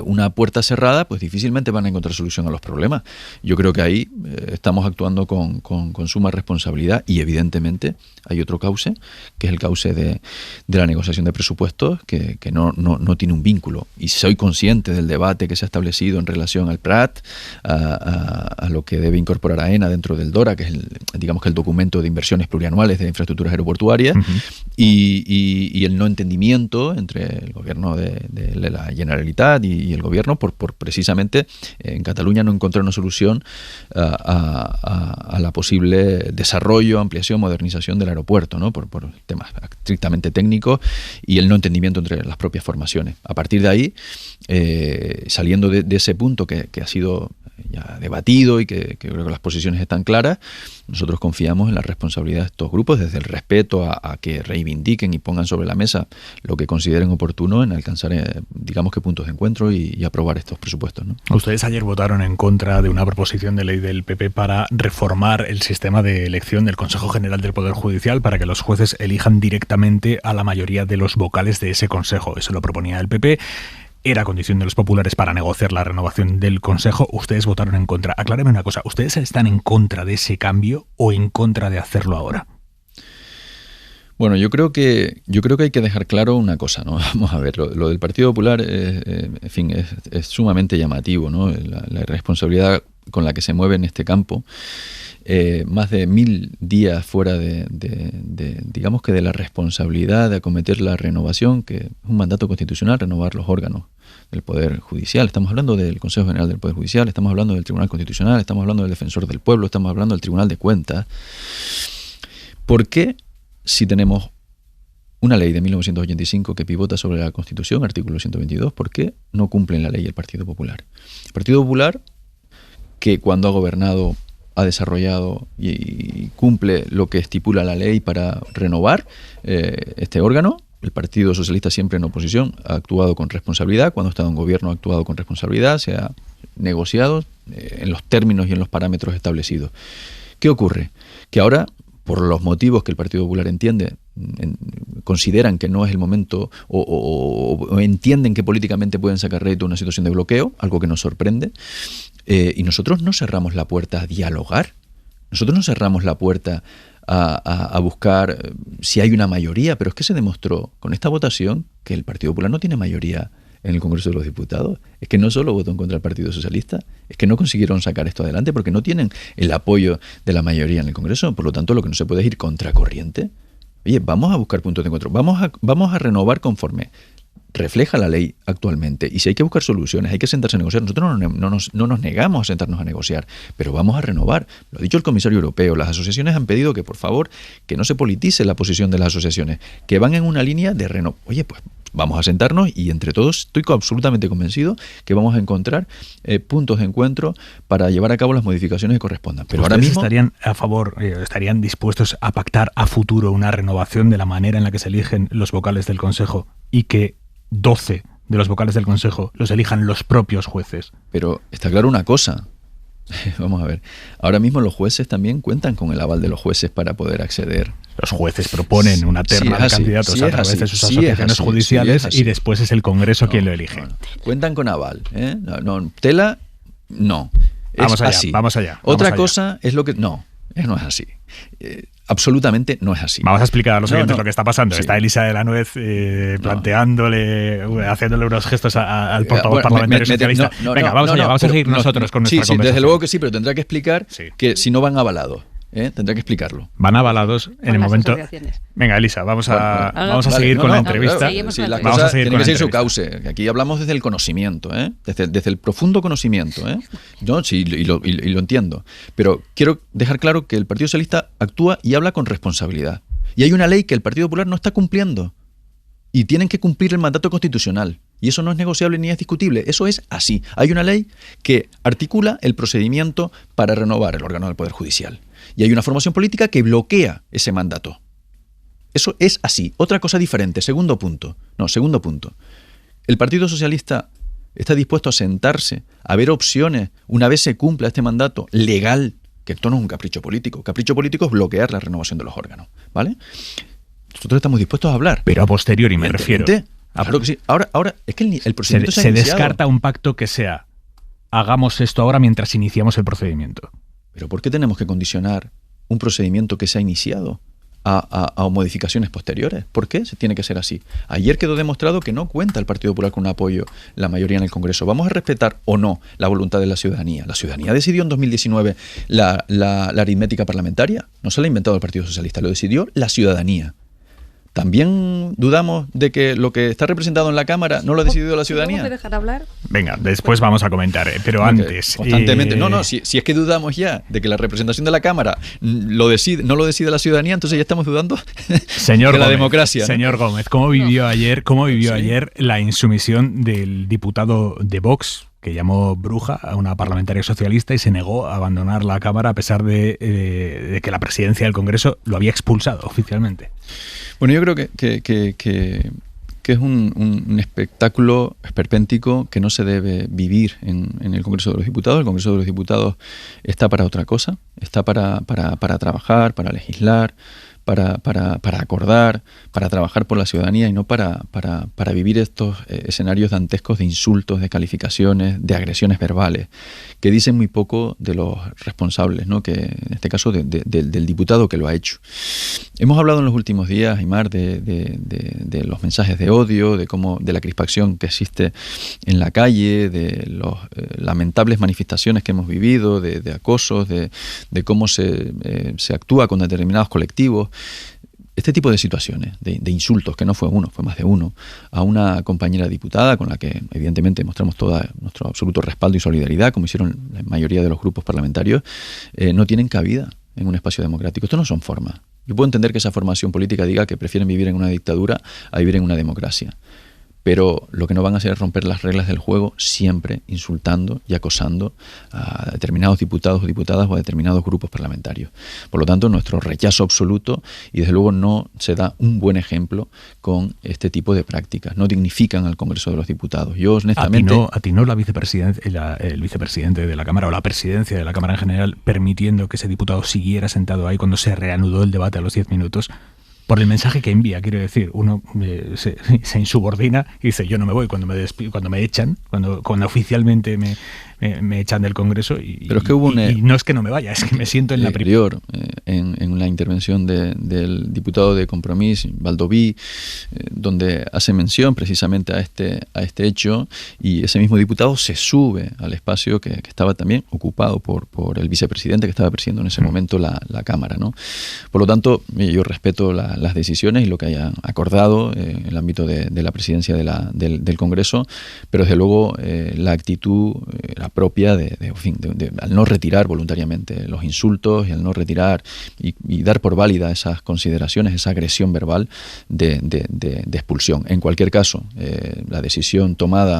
S5: una puerta cerrada, pues difícilmente van a encontrar solución a los problemas. Yo creo que ahí estamos actuando con suma responsabilidad y evidentemente hay otro cauce, que es el cauce de la negociación de presupuestos, que no tiene un vínculo. Y soy consciente del debate que se ha establecido en relación al PRAT, a lo que debe incorporar AENA dentro del DORA, que es el documento de inversiones plurianuales de infraestructuras aeroportuarias, y el no entendimiento entre el gobierno de la Generalitat y el gobierno por precisamente en Cataluña no encontrar una solución a la posible desarrollo, ampliación, modernización del aeropuerto, ¿no? por temas estrictamente técnicos y el no entendimiento entre las propias formaciones. A partir de ahí, saliendo de ese punto que ha sido ya debatido y que creo que las posiciones están claras, nosotros confiamos en la responsabilidad de estos grupos, desde el respeto a que reivindiquen y pongan sobre la mesa lo que consideren oportuno en alcanzar, puntos de encuentro y aprobar estos presupuestos, ¿no?
S3: Ustedes ayer votaron en contra de una proposición de ley del PP para reformar el sistema de elección del Consejo General del Poder Judicial para que los jueces elijan directamente a la mayoría de los vocales de ese consejo. Eso lo proponía el PP. Era condición de los populares para negociar la renovación del Consejo. Ustedes votaron en contra. Acláreme una cosa, ¿ustedes están en contra de ese cambio o en contra de hacerlo ahora?
S5: Bueno, yo creo que hay que dejar claro una cosa, ¿no? Vamos a ver, lo del Partido Popular, en fin, es sumamente llamativo, ¿no? La irresponsabilidad con la que se mueve en este campo. Más de 1000 días fuera digamos que de la responsabilidad de acometer la renovación, que es un mandato constitucional, renovar los órganos del Poder Judicial. Estamos hablando del Consejo General del Poder Judicial, estamos hablando del Tribunal Constitucional, estamos hablando del Defensor del Pueblo, estamos hablando del Tribunal de Cuentas. ¿Por qué, si tenemos una ley de 1985 que pivota sobre la Constitución, artículo 122, por qué no cumple la ley el Partido Popular? El Partido Popular, que cuando ha gobernado ha desarrollado y cumple lo que estipula la ley para renovar este órgano. El Partido Socialista, siempre en oposición, ha actuado con responsabilidad. Cuando ha estado en gobierno ha actuado con responsabilidad, se ha negociado en los términos y en los parámetros establecidos. ¿Qué ocurre? Que ahora, por los motivos que el Partido Popular entiende, consideran que no es el momento o entienden que políticamente pueden sacar rédito una situación de bloqueo, algo que nos sorprende, y nosotros no cerramos la puerta a dialogar, nosotros no cerramos la puerta a buscar si hay una mayoría, pero es que se demostró con esta votación que el Partido Popular no tiene mayoría en el Congreso de los Diputados. Es que no solo votó en contra del Partido Socialista, es que no consiguieron sacar esto adelante porque no tienen el apoyo de la mayoría en el Congreso. Por lo tanto, lo que no se puede es ir contracorriente. Oye, vamos a buscar puntos de encuentro, vamos a renovar conforme refleja la ley actualmente, y si hay que buscar soluciones, hay que sentarse a negociar. Nosotros no nos negamos a sentarnos a negociar, pero vamos a renovar. Lo ha dicho el comisario europeo, las asociaciones han pedido que, por favor, que no se politice la posición de las asociaciones, que van en una línea de renovar. Oye, pues vamos a sentarnos y entre todos estoy absolutamente convencido que vamos a encontrar puntos de encuentro para llevar a cabo las modificaciones que correspondan. Pero ahora mismo
S3: estarían a favor, estarían dispuestos a pactar a futuro una renovación de la manera en la que se eligen los vocales del Consejo y que 12 de los vocales del Consejo los elijan los propios jueces.
S5: Pero está claro una cosa. Vamos a ver. Ahora mismo los jueces también cuentan con el aval de los jueces para poder acceder.
S3: Los jueces proponen una terna de candidatos a través de sus asociaciones judiciales y después es el Congreso quien lo elige. No.
S5: Cuentan con aval. Tela, no.
S3: Vamos allá,
S5: así.
S3: Vamos allá.
S5: Otra cosa es lo que... No es así. Absolutamente no es así.
S3: Vamos a explicar a los oyentes lo que está pasando. Sí. Está Elisa de la Nuez haciéndole unos gestos al portavoz parlamentario socialista. Venga, vamos a seguir nosotros con nuestra conversación.
S5: Desde luego que sí, pero tendrá que explicar que si no van avalados. Tendrá que explicarlo.
S3: Van avalados en el momento. Venga, Elisa, vamos a seguir con la entrevista.
S5: Sí, las cosas tienen que seguir su cauce. Aquí hablamos desde el conocimiento, desde el profundo conocimiento. Yo sí, y lo entiendo. Pero quiero dejar claro que el Partido Socialista actúa y habla con responsabilidad. Y hay una ley que el Partido Popular no está cumpliendo. Y tienen que cumplir el mandato constitucional. Y eso no es negociable ni es discutible. Eso es así. Hay una ley que articula el procedimiento para renovar el órgano del Poder Judicial. Y hay una formación política que bloquea ese mandato. Eso es así. Otra cosa diferente. Segundo punto. El Partido Socialista está dispuesto a sentarse, a ver opciones, una vez se cumpla este mandato legal, que esto no es un capricho político. Capricho político es bloquear la renovación de los órganos. ¿Vale? Nosotros estamos dispuestos a hablar.
S3: Pero a posteriori me refiero.
S5: Claro que sí. Ahora es que el procedimiento
S3: se descarta un pacto que sea hagamos esto ahora mientras iniciamos el procedimiento.
S5: ¿Pero por qué tenemos que condicionar un procedimiento que se ha iniciado a modificaciones posteriores? ¿Por qué se tiene que ser así? Ayer quedó demostrado que no cuenta el Partido Popular con un apoyo la mayoría en el Congreso. ¿Vamos a respetar o no la voluntad de la ciudadanía? La ciudadanía decidió en 2019 la aritmética parlamentaria. No se la ha inventado el Partido Socialista, lo decidió la ciudadanía. ¿También dudamos de que lo que está representado en la Cámara no lo ha decidido la ciudadanía?
S4: ¿Vamos a dejar hablar?
S3: Venga, después vamos a comentar, pero antes...
S5: Constantemente. Si es que dudamos ya de que la representación de la Cámara no lo decide la ciudadanía, entonces ya estamos dudando
S3: de la
S5: democracia.
S3: Señor Gómez, ¿cómo vivió ayer la insumisión del diputado de Vox, que llamó bruja a una parlamentaria socialista y se negó a abandonar la Cámara a pesar de que la presidencia del Congreso lo había expulsado oficialmente?
S5: Bueno, yo creo que es un espectáculo esperpéntico que no se debe vivir en el Congreso de los Diputados. El Congreso de los Diputados está para otra cosa, está para trabajar, para legislar, para acordar, para trabajar por la ciudadanía y no para vivir estos escenarios dantescos de insultos, de calificaciones, de agresiones verbales, que dicen muy poco de los responsables, ¿no? Que en este caso del diputado que lo ha hecho. Hemos hablado en los últimos días, Aimar, de los mensajes de odio, de la crispación que existe en la calle, de las lamentables manifestaciones que hemos vivido, de acosos, de cómo se actúa con determinados colectivos. Este tipo de situaciones, de insultos, que no fue uno, fue más de uno, a una compañera diputada con la que evidentemente mostramos todo nuestro absoluto respaldo y solidaridad, como hicieron la mayoría de los grupos parlamentarios, no tienen cabida en un espacio democrático. Esto no son formas. Yo puedo entender que esa formación política diga que prefieren vivir en una dictadura a vivir en una democracia. Pero lo que no van a hacer es romper las reglas del juego, siempre insultando y acosando a determinados diputados o diputadas o a determinados grupos parlamentarios. Por lo tanto, nuestro rechazo absoluto, y desde luego no se da un buen ejemplo con este tipo de prácticas. No dignifican al Congreso de los Diputados. Yo, honestamente...
S3: ¿Atinó el vicepresidente de la Cámara o la presidencia de la Cámara en general permitiendo que ese diputado siguiera sentado ahí cuando se reanudó el debate a los 10 minutos? Por el mensaje que envía, quiero decir, uno se insubordina y dice yo no me voy cuando me echan, cuando oficialmente me echan del Congreso y no es que no me vaya, es que me siento en la primera.
S5: En la intervención del diputado de Compromís, Baldoví, donde hace mención precisamente a este hecho, y ese mismo diputado se sube al espacio que estaba también ocupado por el vicepresidente que estaba presidiendo en ese momento la Cámara, ¿no? Por lo tanto, yo respeto las decisiones y lo que haya acordado en el ámbito de la presidencia del Congreso, pero desde luego la actitud la propia al no retirar voluntariamente los insultos y al no retirar y dar por válida esas consideraciones, esa agresión verbal de expulsión. En cualquier caso, la decisión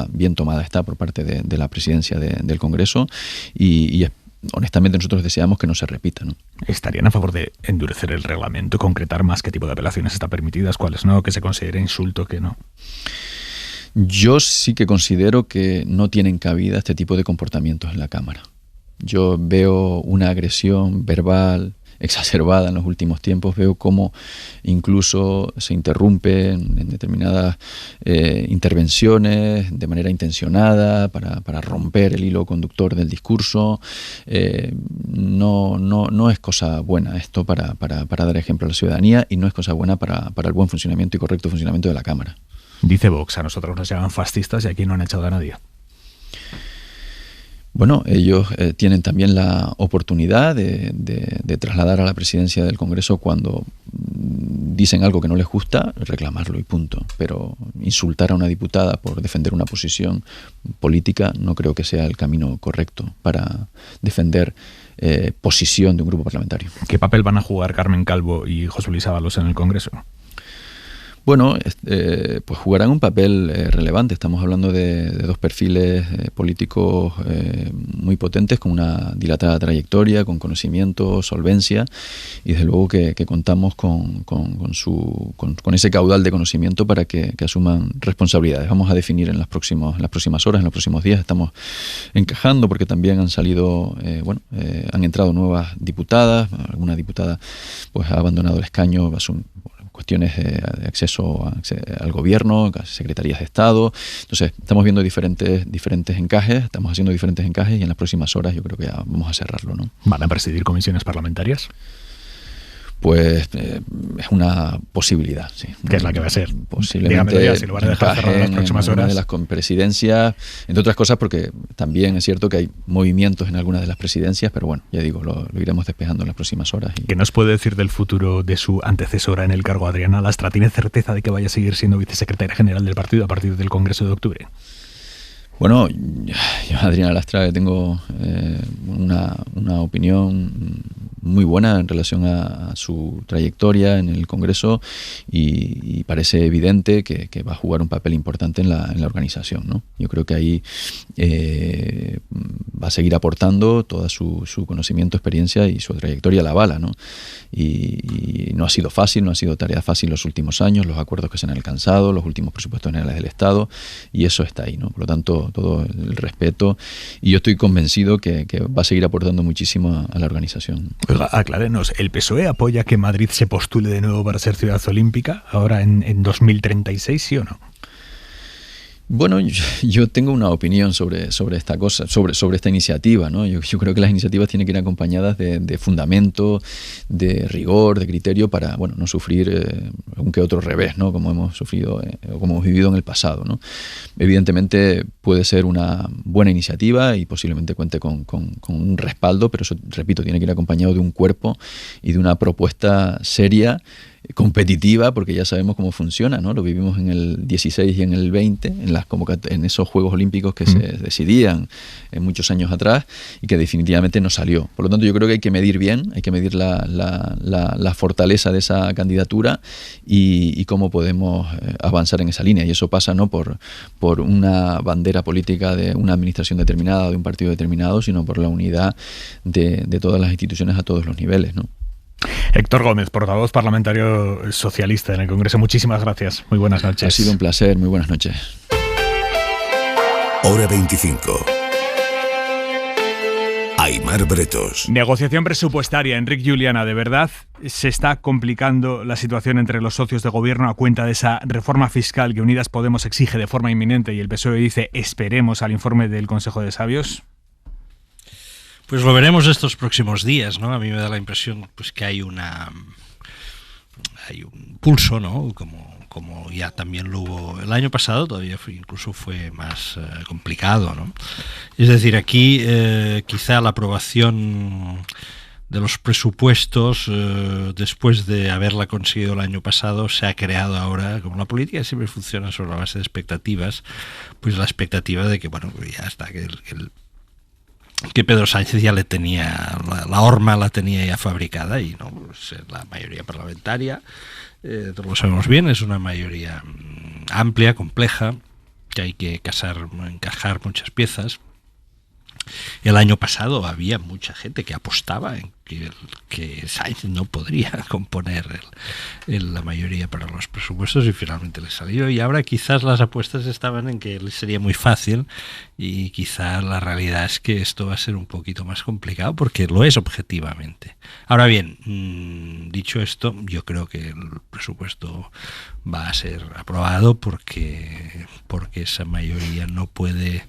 S5: bien tomada está por parte de la presidencia del Congreso y honestamente nosotros deseamos que no se repita, ¿no?
S3: ¿Estarían a favor de endurecer el reglamento, concretar más qué tipo de apelaciones están permitidas, cuáles no, que se considere insulto, que no?
S5: Yo sí que considero que no tienen cabida este tipo de comportamientos en la Cámara. Yo veo una agresión verbal exacerbada en los últimos tiempos, veo cómo incluso se interrumpen en determinadas intervenciones de manera intencionada para romper el hilo conductor del discurso. No es cosa buena esto para dar ejemplo a la ciudadanía y no es cosa buena para el buen funcionamiento y correcto funcionamiento de la Cámara.
S3: Dice Vox, a nosotros nos llaman fascistas y aquí no han echado a nadie.
S5: Bueno, ellos tienen también la oportunidad de trasladar a la presidencia del Congreso cuando dicen algo que no les gusta, reclamarlo y punto. Pero insultar a una diputada por defender una posición política no creo que sea el camino correcto para defender posición de un grupo parlamentario.
S3: ¿Qué papel van a jugar Carmen Calvo y José Luis Ábalos en el Congreso?
S5: Bueno, pues jugarán un papel relevante. Estamos hablando de dos perfiles políticos muy potentes, con una dilatada trayectoria, con conocimiento, solvencia, y desde luego que contamos con ese caudal de conocimiento para que asuman responsabilidades. Vamos a definir en las próximas horas, en los próximos días. Estamos encajando porque también han salido, han entrado nuevas diputadas. Alguna diputada pues ha abandonado el escaño cuestiones de acceso al gobierno, secretarías de Estado. Entonces, estamos viendo diferentes encajes, estamos haciendo diferentes encajes y en las próximas horas yo creo que ya vamos a cerrarlo, ¿no?
S3: ¿Van a presidir comisiones parlamentarias?
S5: Pues es una posibilidad, sí.
S3: ¿Qué es la que va a ser?
S5: Posiblemente
S3: ya, si lo van a dejar cerrado en las próximas horas.
S5: Una de las presidencias, entre otras cosas porque también es cierto que hay movimientos en algunas de las presidencias, pero bueno, ya digo, lo iremos despejando en las próximas horas.
S3: ¿Qué nos puede decir del futuro de su antecesora en el cargo, Adriana Lastra? ¿Tiene certeza de que vaya a seguir siendo vicesecretaria general del partido a partir del Congreso de octubre?
S5: Bueno, yo a Adriana Lastra tengo una opinión muy buena en relación a su trayectoria en el Congreso y parece evidente que va a jugar un papel importante en la organización, ¿no? Yo creo que ahí va a seguir aportando toda su conocimiento, experiencia y su trayectoria a la bala, ¿no? Y no ha sido fácil, no ha sido tarea fácil los últimos años, los acuerdos que se han alcanzado, los últimos presupuestos generales del Estado, y eso está ahí, ¿no? Por lo tanto, todo el respeto, y yo estoy convencido que va a seguir aportando muchísimo a la organización.
S3: Oiga, aclárenos, ¿el PSOE apoya que Madrid se postule de nuevo para ser ciudad olímpica ahora en 2036, sí o no?
S5: Bueno, yo tengo una opinión sobre esta cosa, sobre esta iniciativa, ¿no? Yo creo que las iniciativas tienen que ir acompañadas de fundamento, de rigor, de criterio para, bueno, no sufrir un que otro revés, ¿no? Como hemos sufrido o como hemos vivido en el pasado, ¿no? Evidentemente puede ser una buena iniciativa y posiblemente cuente con un respaldo, pero eso, repito, tiene que ir acompañado de un cuerpo y de una propuesta seria, competitiva, porque ya sabemos cómo funciona, ¿no? Lo vivimos en el 16 y en el 20, en esos Juegos Olímpicos que se decidían muchos años atrás y que definitivamente no salió. Por lo tanto, yo creo que hay que medir bien, hay que medir la fortaleza de esa candidatura y cómo podemos avanzar en esa línea. Y eso pasa no por una bandera política de una administración determinada o de un partido determinado, sino por la unidad de todas las instituciones a todos los niveles, ¿no?
S3: Héctor Gómez, portavoz parlamentario socialista en el Congreso. Muchísimas gracias. Muy buenas noches.
S5: Ha sido un placer. Muy buenas noches.
S2: Hora 25. Aimar Bretos.
S3: Negociación presupuestaria. Enrique Juliana, ¿de verdad se está complicando la situación entre los socios de gobierno a cuenta de esa reforma fiscal que Unidas Podemos exige de forma inminente y el PSOE dice esperemos al informe del Consejo de Sabios?
S6: Pues lo veremos estos próximos días, ¿no? A mí me da la impresión pues que hay un pulso, ¿no? Como ya también lo hubo el año pasado, todavía incluso fue más complicado, ¿no? Es decir, aquí quizá la aprobación de los presupuestos, después de haberla conseguido el año pasado, se ha creado ahora, como la política siempre funciona sobre la base de expectativas, pues la expectativa de que, bueno, ya está, que Pedro Sánchez ya le tenía, la horma la tenía ya fabricada y no, pues la mayoría parlamentaria, todos lo sabemos bien, es una mayoría amplia, compleja, que hay que encajar muchas piezas. El año pasado había mucha gente que apostaba en que Sánchez no podría componer la mayoría para los presupuestos y finalmente le salió. Y ahora quizás las apuestas estaban en que sería muy fácil y quizás la realidad es que esto va a ser un poquito más complicado porque lo es objetivamente. Ahora bien, dicho esto, yo creo que el presupuesto va a ser aprobado porque esa mayoría no puede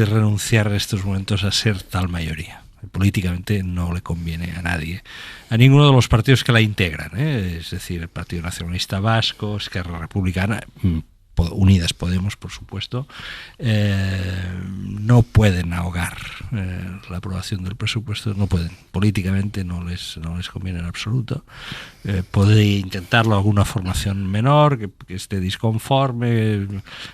S6: renunciar en estos momentos a ser tal mayoría. Políticamente no le conviene a nadie, a ninguno de los partidos que la integran, es decir, el Partido Nacionalista Vasco, Esquerra Republicana, Unidas Podemos, por supuesto, no pueden ahogar la aprobación del presupuesto, no pueden, políticamente no les conviene en absoluto. Podría intentarlo alguna formación menor que esté disconforme,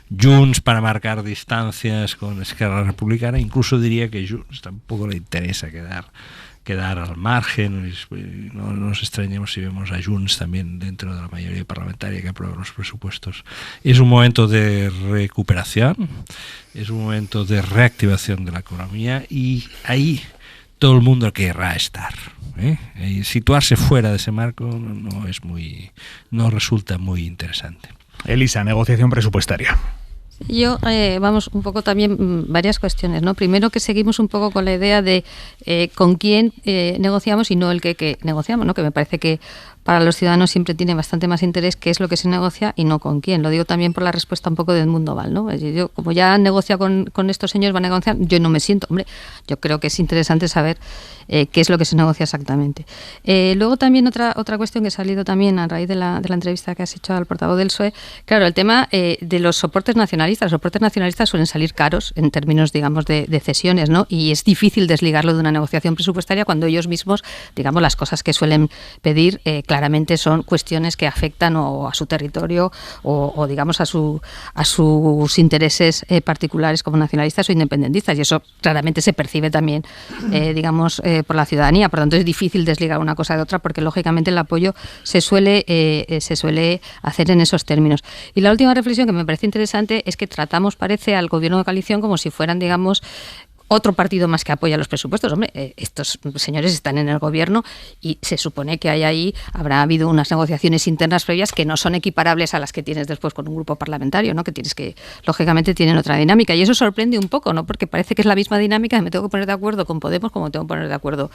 S6: Junts para marcar distancias con Esquerra Republicana, incluso diría que Junts tampoco le interesa quedar al margen. No nos extrañemos si vemos a Junts también dentro de la mayoría parlamentaria que aprueba los presupuestos. Es un momento de recuperación, es un momento de reactivación de la economía y ahí todo el mundo querrá estar. Y situarse fuera de ese marco no resulta muy interesante.
S3: Elisa, negociación presupuestaria.
S4: Yo, vamos, un poco también varias cuestiones, ¿no? Primero que seguimos un poco con la idea de con quién negociamos y no el que negociamos, ¿no? Que me parece que para los ciudadanos siempre tiene bastante más interés qué es lo que se negocia y no con quién. Lo digo también por la respuesta un poco de Edmundo Val, ¿no? Yo, como ya han negociado con estos señores, van a negociar, yo no me siento, hombre, yo creo que es interesante saber qué es lo que se negocia exactamente. Luego también otra cuestión que ha salido también a raíz de la entrevista que has hecho al portavoz del PSOE, claro, el tema de los soportes nacionalistas. Los soportes nacionalistas suelen salir caros en términos, digamos, de cesiones, ¿no? Y es difícil desligarlo de una negociación presupuestaria cuando ellos mismos, digamos, las cosas que suelen pedir, claramente son cuestiones que afectan o a su territorio o digamos a sus intereses particulares como nacionalistas o independentistas, y eso claramente se percibe también digamos por la ciudadanía. Por lo tanto es difícil desligar una cosa de otra porque lógicamente el apoyo se suele hacer en esos términos. Y la última reflexión que me parece interesante es que tratamos, parece, al gobierno de coalición como si fueran, digamos, otro partido más que apoya los presupuestos. Hombre, estos señores están en el gobierno y se supone que habrá habido unas negociaciones internas previas que no son equiparables a las que tienes después con un grupo parlamentario, ¿no? Que lógicamente tienen otra dinámica, y eso sorprende un poco, ¿no? Porque parece que es la misma dinámica, me tengo que poner de acuerdo con Podemos como me tengo que poner de acuerdo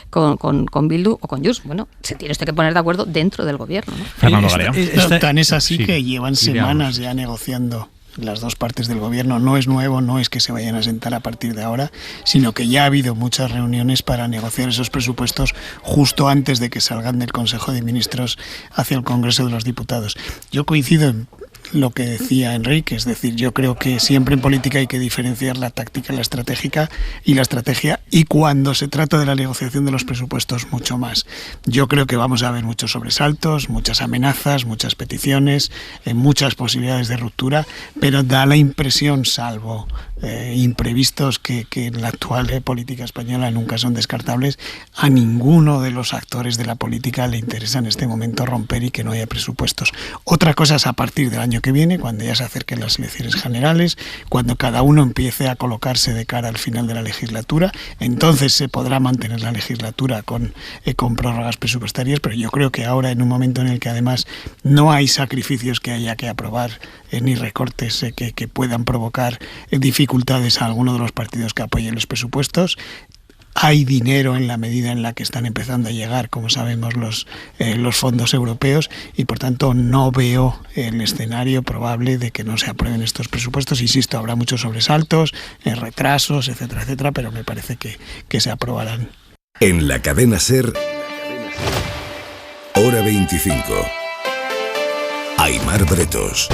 S4: con Bildu o con Junts. Bueno, se tiene usted que poner de acuerdo dentro del gobierno, ¿no?
S3: Fernando Galeano.
S18: Tan es así que llevan semanas ya negociando las dos partes del gobierno. No es nuevo, no es que se vayan a sentar a partir de ahora, sino que ya ha habido muchas reuniones para negociar esos presupuestos justo antes de que salgan del Consejo de Ministros hacia el Congreso de los Diputados. Yo coincido en lo que decía Enrique, es decir, yo creo que siempre en política hay que diferenciar la táctica, la estratégica y la estrategia, y cuando se trata de la negociación de los presupuestos mucho más. Yo creo que vamos a ver muchos sobresaltos, muchas amenazas, muchas peticiones, muchas posibilidades de ruptura, pero da la impresión, salvo imprevistos que en la actual política española nunca son descartables, a ninguno de los actores de la política le interesa en este momento romper y que no haya presupuestos. Otra cosa es a partir del año que viene, cuando ya se acerquen las elecciones generales, cuando cada uno empiece a colocarse de cara al final de la legislatura, entonces se podrá mantener la legislatura con prórrogas presupuestarias, pero yo creo que ahora, en un momento en el que además no hay sacrificios que haya que aprobar ni recortes que puedan provocar dificultades a alguno de los partidos que apoyen los presupuestos, hay dinero en la medida en la que están empezando a llegar, como sabemos, los fondos europeos, y por tanto no veo el escenario probable de que no se aprueben estos presupuestos. Insisto, habrá muchos sobresaltos, retrasos, etcétera, etcétera, pero me parece que se aprobarán.
S2: En la cadena SER, Hora 25. Aimar Bretos.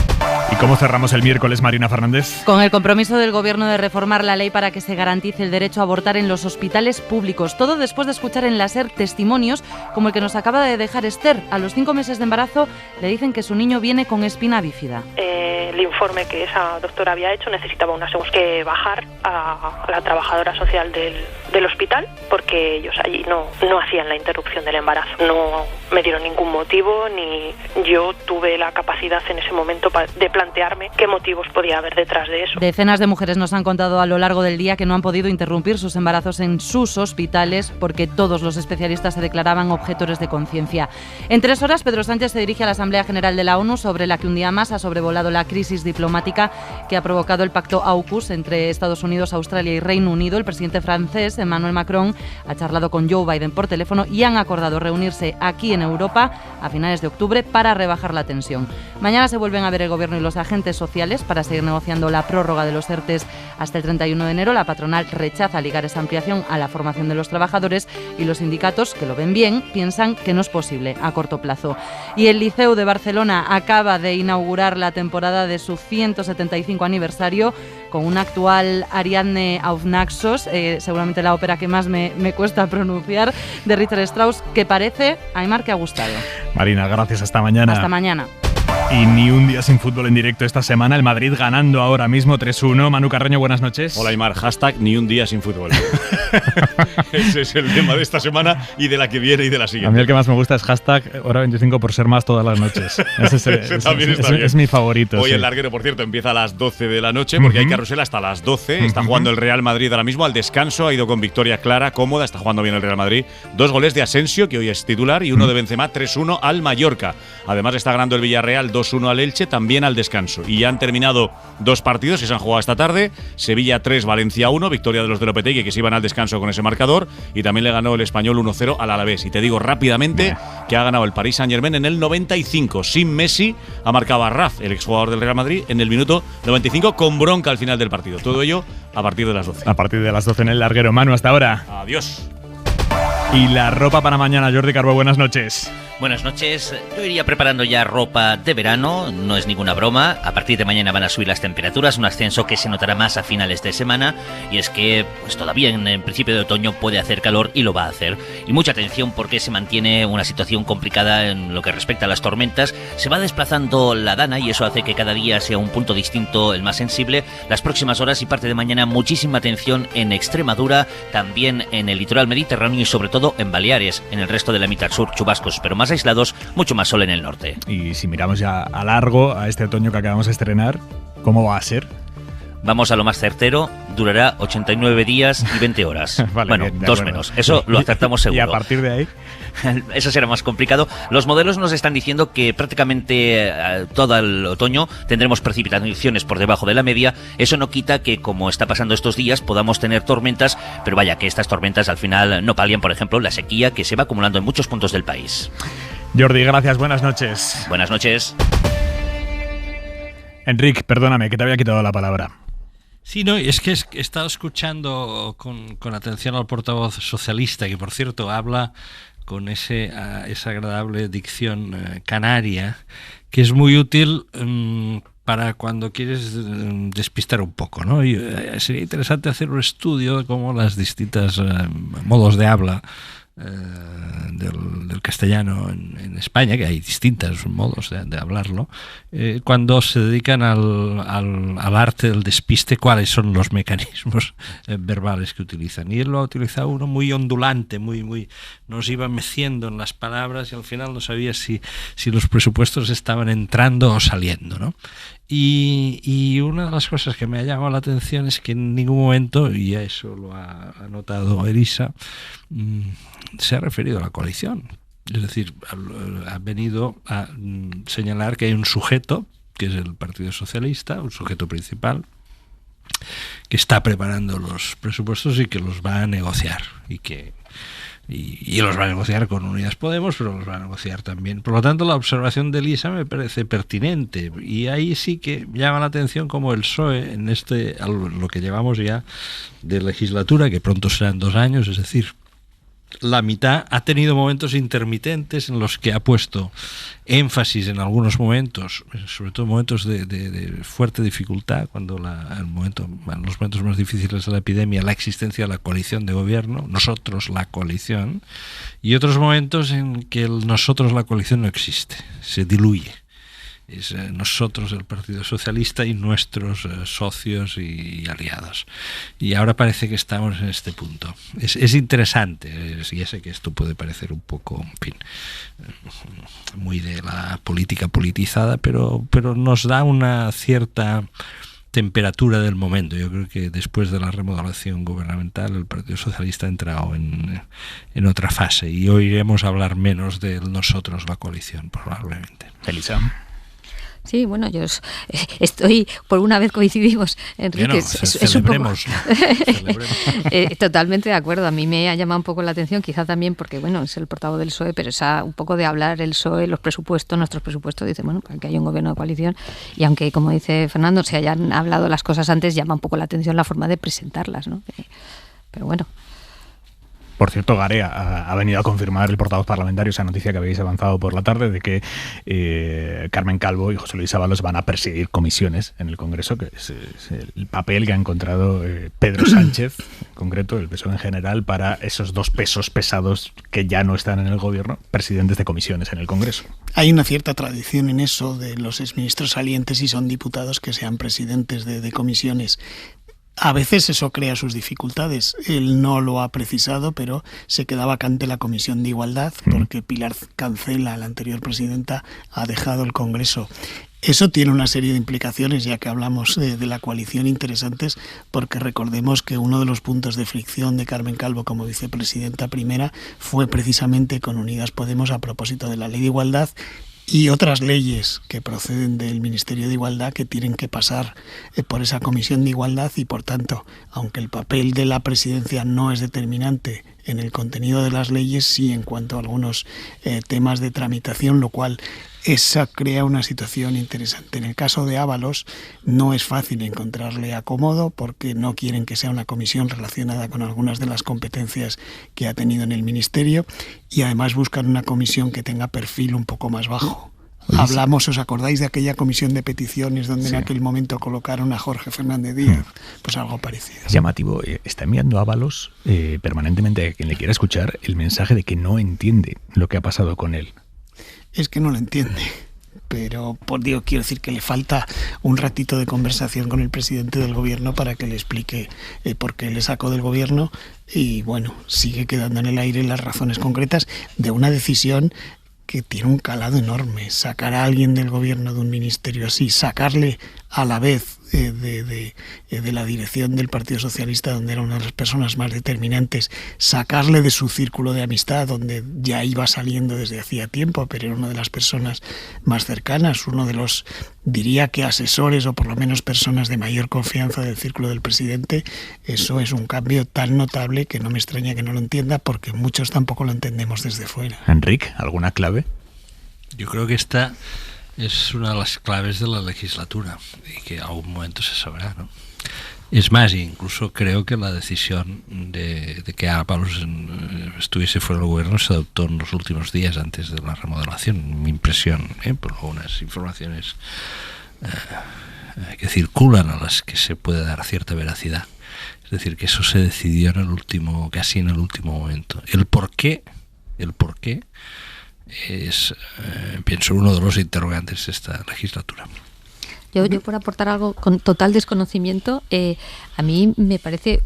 S3: ¿Y cómo cerramos el miércoles, Marina Fernández?
S12: Con el compromiso del Gobierno de reformar la ley para que se garantice el derecho a abortar en los hospitales públicos. Todo después de escuchar en la SER testimonios como el que nos acaba de dejar Esther. A los 5 meses de embarazo le dicen que su niño viene con espina bífida.
S16: El informe que esa doctora había hecho necesitaba según que bajar a la trabajadora social del hospital, porque ellos allí no hacían la interrupción del embarazo. No me dieron ningún motivo, ni yo tuve la capacidad en ese momento de plantearme qué motivos podía haber detrás de eso.
S12: Decenas de mujeres nos han contado a lo largo del día que no han podido interrumpir sus embarazos en sus hospitales porque todos los especialistas se declaraban objetores de conciencia. En 3 horas, Pedro Sánchez se dirige a la Asamblea General de la ONU, sobre la que un día más ha sobrevolado la crisis diplomática que ha provocado el pacto AUKUS entre Estados Unidos, Australia y Reino Unido. El presidente francés, Emmanuel Macron, ha charlado con Joe Biden por teléfono y han acordado reunirse aquí en Europa a finales de octubre para rebajar la tensión. Mañana se vuelven a ver el Gobierno y los agentes sociales para seguir negociando la prórroga de los ERTEs hasta el 31 de enero. La patronal rechaza ligar esa ampliación a la formación de los trabajadores y los sindicatos, que lo ven bien, piensan que no es posible a corto plazo. Y el Liceu de Barcelona acaba de inaugurar la temporada de su 175 aniversario con una actual Ariadne auf Naxos, seguramente la ópera que más me cuesta pronunciar, de Richard Strauss, que parece, Aimar, que ha gustado.
S3: Marina, gracias, hasta mañana.
S12: Hasta mañana.
S3: Y ni un día sin fútbol en directo esta semana. El Madrid ganando ahora mismo 3-1. Manu Carreño, buenas noches.
S9: Hola, Aimar. Hashtag ni un día sin fútbol. Ese es el tema de esta semana y de la que viene y de la siguiente.
S3: A mí el que más me gusta es hashtag hora 25 por ser más todas las noches. Ese
S9: también está bien.
S3: Es mi favorito.
S9: Hoy
S3: sí.
S9: El larguero, por cierto, empieza a las 12 de la noche porque hay carrusel hasta las 12. Está jugando el Real Madrid ahora mismo al descanso. Ha ido con victoria clara, cómoda. Está jugando bien el Real Madrid. 2 goles de Asensio, que hoy es titular, y 1 de Benzema, 3-1 al Mallorca. Además está ganando el Villarreal 2-1 al Elche, también al descanso. Y ya han terminado 2 partidos que se han jugado esta tarde. Sevilla 3, Valencia 1, victoria de los de Lopetegui, que se iban al descanso con ese marcador. Y también le ganó el Español 1-0 al Alavés. Y te digo rápidamente que ha ganado el Paris Saint-Germain en el 95. Sin Messi ha marcado a Raf, el exjugador del Real Madrid, en el minuto 95, con bronca al final del partido. Todo ello a partir de las 12.
S3: A partir de las 12 en el larguero. Manu, hasta ahora.
S9: Adiós.
S3: Y la ropa para mañana, Jordi Carbó, buenas noches.
S10: Buenas noches. Yo iría preparando ya ropa de verano, no es ninguna broma. A partir de mañana van a subir las temperaturas, un ascenso que se notará más a finales de semana. Y es que pues todavía en el principio de otoño puede hacer calor y lo va a hacer. Y mucha atención porque se mantiene una situación complicada en lo que respecta a las tormentas. Se va desplazando la Dana y eso hace que cada día sea un punto distinto el más sensible. Las próximas horas y parte de mañana muchísima atención en Extremadura, también en el litoral mediterráneo y sobre todo en Baleares. En el resto de la mitad sur chubascos, pero más aislados, mucho más sol en el norte.
S3: Y si miramos ya a largo a este otoño que acabamos de estrenar, ¿cómo va a ser?
S10: Vamos a lo más certero, durará 89 días y 20 horas.
S3: Vale,
S10: bueno,
S3: bien,
S10: 2 menos. Eso lo acertamos seguro.
S3: Y a partir de ahí...
S10: Eso será más complicado. Los modelos nos están diciendo que prácticamente todo el otoño tendremos precipitaciones por debajo de la media. Eso no quita que, como está pasando estos días, podamos tener tormentas, pero vaya que estas tormentas al final no palian, por ejemplo, la sequía que se va acumulando en muchos puntos del país.
S3: Jordi, gracias, buenas noches.
S10: Buenas noches.
S3: Enrique, perdóname, que te había quitado la palabra.
S6: Sí, no, es que he estado escuchando con atención al portavoz socialista, que por cierto habla con esa agradable dicción canaria, que es muy útil para cuando quieres despistar un poco, ¿no? Y sería interesante hacer un estudio de cómo las distintas modos de habla del castellano en España, que hay distintos modos de hablarlo, cuando se dedican al arte del despiste, cuáles son los mecanismos verbales que utilizan. Y él lo ha utilizado uno muy ondulante, muy nos iba meciendo en las palabras y al final no sabía si los presupuestos estaban entrando o saliendo, ¿no? Y una de las cosas que me ha llamado la atención es que en ningún momento, y a eso lo ha notado Elisa, se ha referido a la coalición. Es decir, ha venido a señalar que hay un sujeto, que es el Partido Socialista, un sujeto principal, que está preparando los presupuestos y que los va a negociar. Y los va a negociar con Unidas Podemos, pero los va a negociar también. Por lo tanto, la observación de Elisa me parece pertinente. Y ahí sí que llama la atención como el PSOE, en lo que llevamos ya de legislatura, que pronto serán 2 años, es decir, la mitad, ha tenido momentos intermitentes en los que ha puesto énfasis en algunos momentos, sobre todo momentos de fuerte dificultad, cuando en los momentos más difíciles de la epidemia, la existencia de la coalición de gobierno, nosotros la coalición, y otros momentos en que nosotros la coalición no existe, se diluye. Es nosotros, el Partido Socialista, y nuestros socios y aliados. Y ahora parece que estamos en este punto. Es interesante, ya sé que esto puede parecer un poco, en fin, muy de la política politizada, pero nos da una cierta temperatura del momento. Yo creo que después de la remodelación gubernamental el Partido Socialista ha entrado en otra fase y oiremos hablar menos de nosotros, la coalición, probablemente.
S3: Elisa.
S4: Sí, bueno, yo estoy, por una vez coincidimos, Enrique,
S6: bueno, celebremos,
S4: totalmente de acuerdo. A mí me ha llamado un poco la atención, quizá también porque, bueno, es el portavoz del PSOE, pero un poco de hablar el PSOE, los presupuestos, nuestros presupuestos, dice, bueno, que hay un gobierno de coalición, y aunque, como dice Fernando, se hayan hablado las cosas antes, llama un poco la atención la forma de presentarlas, ¿no? Pero bueno.
S3: Por cierto, Garea ha venido a confirmar el portavoz parlamentario esa noticia que habéis avanzado por la tarde de que Carmen Calvo y José Luis Ábalos van a presidir comisiones en el Congreso, que es el papel que ha encontrado Pedro Sánchez, en concreto, el PSOE en general, para esos 2 pesos pesados que ya no están en el gobierno, presidentes de comisiones en el Congreso.
S18: Hay una cierta tradición en eso de los exministros salientes, y son diputados, que sean presidentes de comisiones. A veces eso crea sus dificultades. Él no lo ha precisado, pero se queda vacante la Comisión de Igualdad porque Pilar Cancela, la anterior presidenta, ha dejado el Congreso. Eso tiene una serie de implicaciones, ya que hablamos de la coalición, interesantes, porque recordemos que uno de los puntos de fricción de Carmen Calvo como vicepresidenta primera fue precisamente con Unidas Podemos a propósito de la Ley de Igualdad y otras leyes que proceden del Ministerio de Igualdad que tienen que pasar por esa Comisión de Igualdad, y por tanto, aunque el papel de la presidencia no es determinante en el contenido de las leyes, sí en cuanto a algunos temas de tramitación, lo cual esa crea una situación interesante. En el caso de Ábalos no es fácil encontrarle acomodo porque no quieren que sea una comisión relacionada con algunas de las competencias que ha tenido en el Ministerio, y además buscan una comisión que tenga perfil un poco más bajo. Hablamos, ¿os acordáis de aquella comisión de peticiones donde en aquel momento colocaron a Jorge Fernández Díaz? Pues algo parecido.
S3: Es llamativo. Está enviando Ábalos permanentemente a quien le quiera escuchar el mensaje de que no entiende lo que ha pasado con él.
S18: Es que no lo entiende, pero quiero decir que le falta un ratito de conversación con el presidente del gobierno para que le explique por qué le sacó del gobierno, y bueno, sigue quedando en el aire las razones concretas de una decisión que tiene un calado enorme. Sacar a alguien del gobierno, de un ministerio así, sacarle a la vez de la dirección del Partido Socialista, donde era una de las personas más determinantes, sacarle de su círculo de amistad, donde ya iba saliendo desde hacía tiempo, pero era una de las personas más cercanas, uno de los, diría que asesores o por lo menos personas de mayor confianza del círculo del presidente. Eso es un cambio tan notable que no me extraña que no lo entienda, porque muchos tampoco lo entendemos desde fuera.
S3: Enrique, ¿alguna clave?
S6: Yo creo que esta es una de las claves de la legislatura y que a algún momento se sabrá, ¿no? Es más, incluso creo que la decisión de que Ábalos estuviese fuera del gobierno se adoptó en los últimos días antes de la remodelación. Mi impresión, por algunas informaciones que circulan a las que se puede dar cierta veracidad. Es decir, que eso se decidió casi en el último momento. El por qué es, pienso, uno de los interrogantes de esta legislatura.
S4: Yo por aportar algo con total desconocimiento, a mí me parece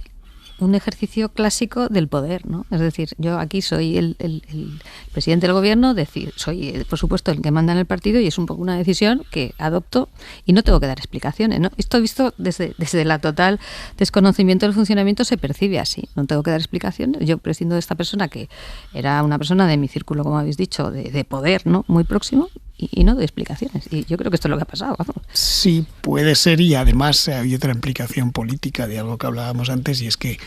S4: un ejercicio clásico del poder, ¿no? Es decir, yo aquí soy el presidente del gobierno, soy por supuesto el que manda en el partido y es un poco una decisión que adopto y no tengo que dar explicaciones, ¿no? Esto visto desde la total desconocimiento del funcionamiento se percibe así, no tengo que dar explicaciones. Yo prescindo de esta persona que era una persona de mi círculo, como habéis dicho, de poder, ¿no? Muy próximo. Y no de explicaciones. Y yo creo que esto es lo que ha pasado. Vamos.
S18: Sí, puede ser, y además hay otra implicación política de algo que hablábamos antes, y es que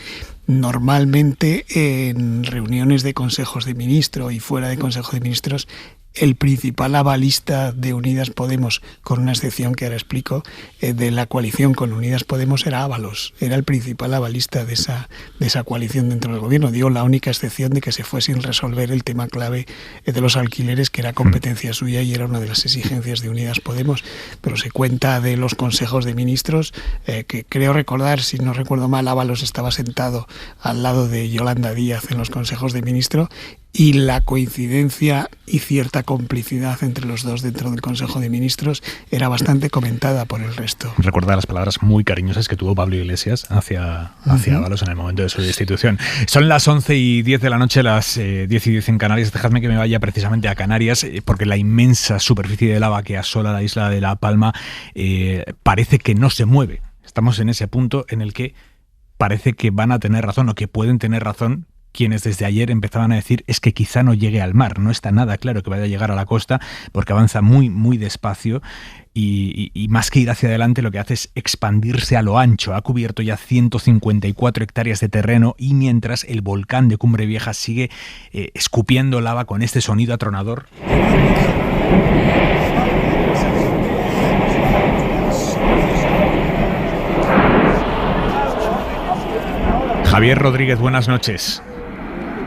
S18: normalmente en reuniones de consejos de ministros y fuera de consejo de ministros, el principal avalista de Unidas Podemos, con una excepción que ahora explico, de la coalición con Unidas Podemos era Ábalos, era el principal avalista de esa coalición dentro del gobierno. Digo, la única excepción de que se fue sin resolver el tema clave de los alquileres, que era competencia suya y era una de las exigencias de Unidas Podemos, pero se cuenta de los consejos de ministros, que creo recordar, si no recuerdo mal, Ábalos estaba sentado al lado de Yolanda Díaz en los consejos de ministros, y la coincidencia y cierta complicidad entre los dos dentro del Consejo de Ministros era bastante comentada por el resto.
S3: Recuerda las palabras muy cariñosas que tuvo Pablo Iglesias hacia Ábalos en el momento de su destitución. Son las 11:10 de la noche, las 10:10 en Canarias. Dejadme que me vaya precisamente a Canarias, porque la inmensa superficie de lava que asola la isla de La Palma parece que no se mueve. Estamos en ese punto en el que parece que van a tener razón o que pueden tener razón quienes desde ayer empezaban a decir es que quizá no llegue al mar. No está nada claro que vaya a llegar a la costa porque avanza muy, muy despacio y más que ir hacia adelante lo que hace es expandirse a lo ancho. Ha cubierto ya 154 hectáreas de terreno y mientras el volcán de Cumbre Vieja sigue escupiendo lava con este sonido atronador. Javier Rodríguez, buenas noches.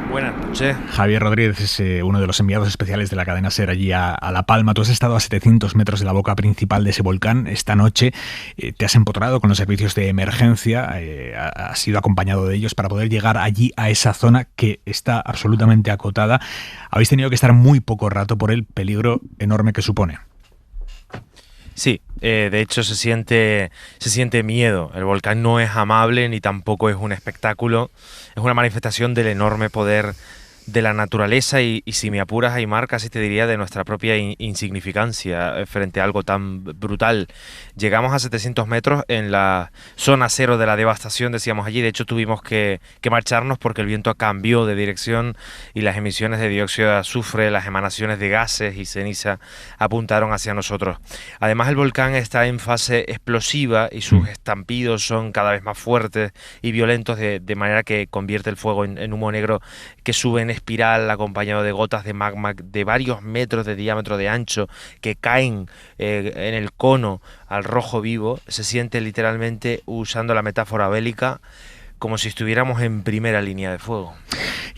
S11: Buenas noches.
S3: Javier Rodríguez es uno de los enviados especiales de la cadena SER allí a La Palma. Tú has estado a 700 metros de la boca principal de ese volcán. Esta noche te has empotrado con los servicios de emergencia, has sido acompañado de ellos para poder llegar allí a esa zona que está absolutamente acotada. Habéis tenido que estar muy poco rato por el peligro enorme que supone.
S11: Sí, de hecho se siente miedo. El volcán no es amable ni tampoco es un espectáculo. Es una manifestación del enorme poder de la naturaleza y si me apuras, Aymar, casi te diría de nuestra propia insignificancia frente a algo tan brutal. Llegamos a 700 metros en la zona cero de la devastación, decíamos allí. De hecho tuvimos que marcharnos porque el viento cambió de dirección y las emisiones de dióxido de azufre, las emanaciones de gases y ceniza apuntaron hacia nosotros. Además el volcán está en fase explosiva y sus estampidos son cada vez más fuertes y violentos de manera que convierte el fuego en humo negro que sube en espiral acompañado de gotas de magma de varios metros de diámetro de ancho que caen en el cono al rojo vivo. Se siente literalmente, usando la metáfora bélica, como si estuviéramos en primera línea de fuego.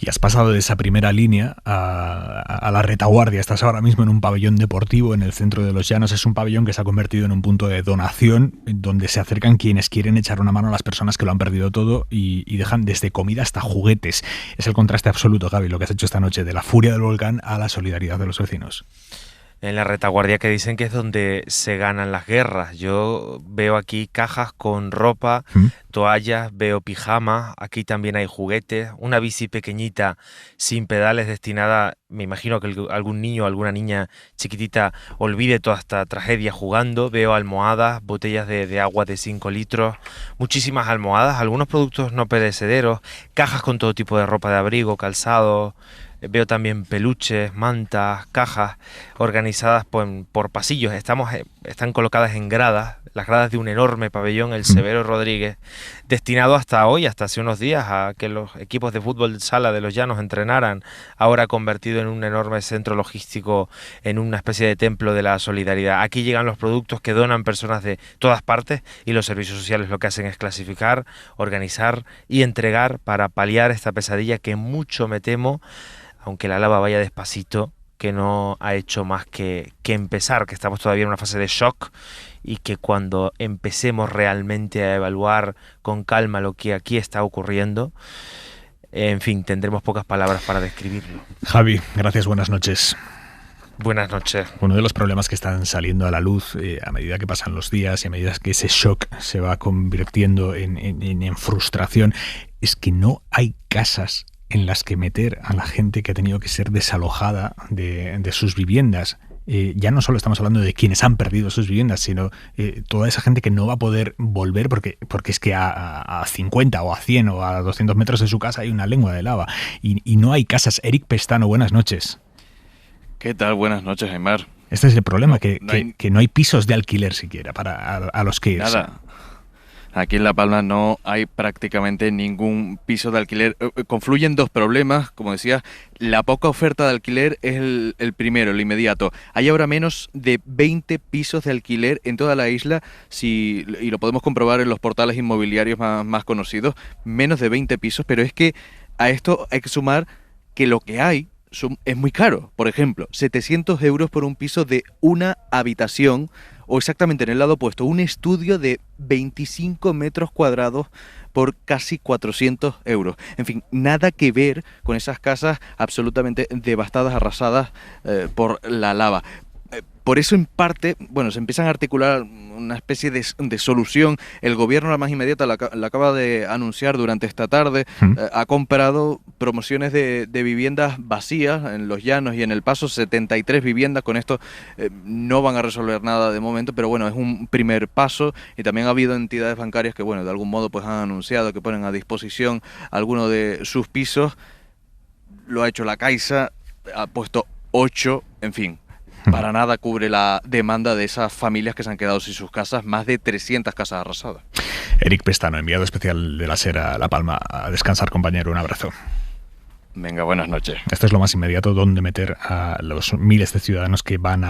S3: Y has pasado de esa primera línea a la retaguardia. Estás ahora mismo en un pabellón deportivo en el centro de Los Llanos. Es un pabellón que se ha convertido en un punto de donación donde se acercan quienes quieren echar una mano a las personas que lo han perdido todo y dejan desde comida hasta juguetes. Es el contraste absoluto, Gaby, lo que has hecho esta noche, de la furia del volcán a la solidaridad de los vecinos.
S11: en la retaguardia que dicen que es donde se ganan las guerras. Yo veo aquí cajas con ropa, toallas, veo pijamas, aquí también hay juguetes, una bici pequeñita sin pedales destinada, me imagino que algún niño o alguna niña chiquitita olvide toda esta tragedia jugando. Veo almohadas, botellas de agua de 5 litros, muchísimas almohadas, algunos productos no perecederos, cajas con todo tipo de ropa de abrigo, calzado. Veo también peluches, mantas, cajas organizadas por pasillos. Están colocadas en gradas, las gradas de un enorme pabellón, el Severo Rodríguez, destinado hasta hoy, hasta hace unos días, a que los equipos de fútbol sala de Los Llanos entrenaran, ahora convertido en un enorme centro logístico, en una especie de templo de la solidaridad. Aquí llegan los productos que donan personas de todas partes y los servicios sociales lo que hacen es clasificar, organizar y entregar para paliar esta pesadilla que mucho me temo, aunque la lava vaya despacito, que no ha hecho más que empezar, que estamos todavía en una fase de shock y que cuando empecemos realmente a evaluar con calma lo que aquí está ocurriendo, en fin, tendremos pocas palabras para describirlo.
S3: Javi, gracias, buenas noches.
S11: Buenas noches.
S3: Uno de los problemas que están saliendo a la luz a medida que pasan los días y a medida que ese shock se va convirtiendo en frustración es que no hay casas en las que meter a la gente que ha tenido que ser desalojada de sus viviendas. Ya no solo estamos hablando de quienes han perdido sus viviendas, sino toda esa gente que no va a poder volver porque es que a 50 o a 100 o a 200 metros de su casa hay una lengua de lava y no hay casas. Eric Pestano, buenas noches.
S13: ¿Qué tal? Buenas noches, Aymar.
S3: Este es el problema, que no hay pisos de alquiler siquiera a los que irse.
S13: Nada. Aquí en La Palma no hay prácticamente ningún piso de alquiler. Confluyen dos problemas, como decía. La poca oferta de alquiler es el primero, el inmediato. Hay ahora menos de 20 pisos de alquiler en toda la isla, y lo podemos comprobar en los portales inmobiliarios más conocidos. Menos de 20 pisos, pero es que a esto hay que sumar que lo que hay es muy caro. Por ejemplo, 700 euros por un piso de una habitación, o exactamente en el lado opuesto, un estudio de 25 metros cuadrados por casi 400 euros. En fin, nada que ver con esas casas absolutamente devastadas, arrasadas por la lava. Por eso, en parte, se empiezan a articular una especie de solución. El gobierno, la más inmediata, la acaba de anunciar durante esta tarde. Ha comprado promociones de viviendas vacías en Los Llanos y en El Paso, 73 viviendas. Con esto no van a resolver nada de momento, pero es un primer paso. Y también ha habido entidades bancarias que, de algún modo han anunciado que ponen a disposición algunos de sus pisos. Lo ha hecho la Caixa, ha puesto 8, en fin. Para nada cubre la demanda de esas familias que se han quedado sin sus casas, más de 300 casas arrasadas.
S3: Eric Pestano, enviado especial de la SER a La Palma. A descansar, compañero, un abrazo.
S13: Venga, buenas noches.
S3: Esto es lo más inmediato, donde meter a los miles de ciudadanos que van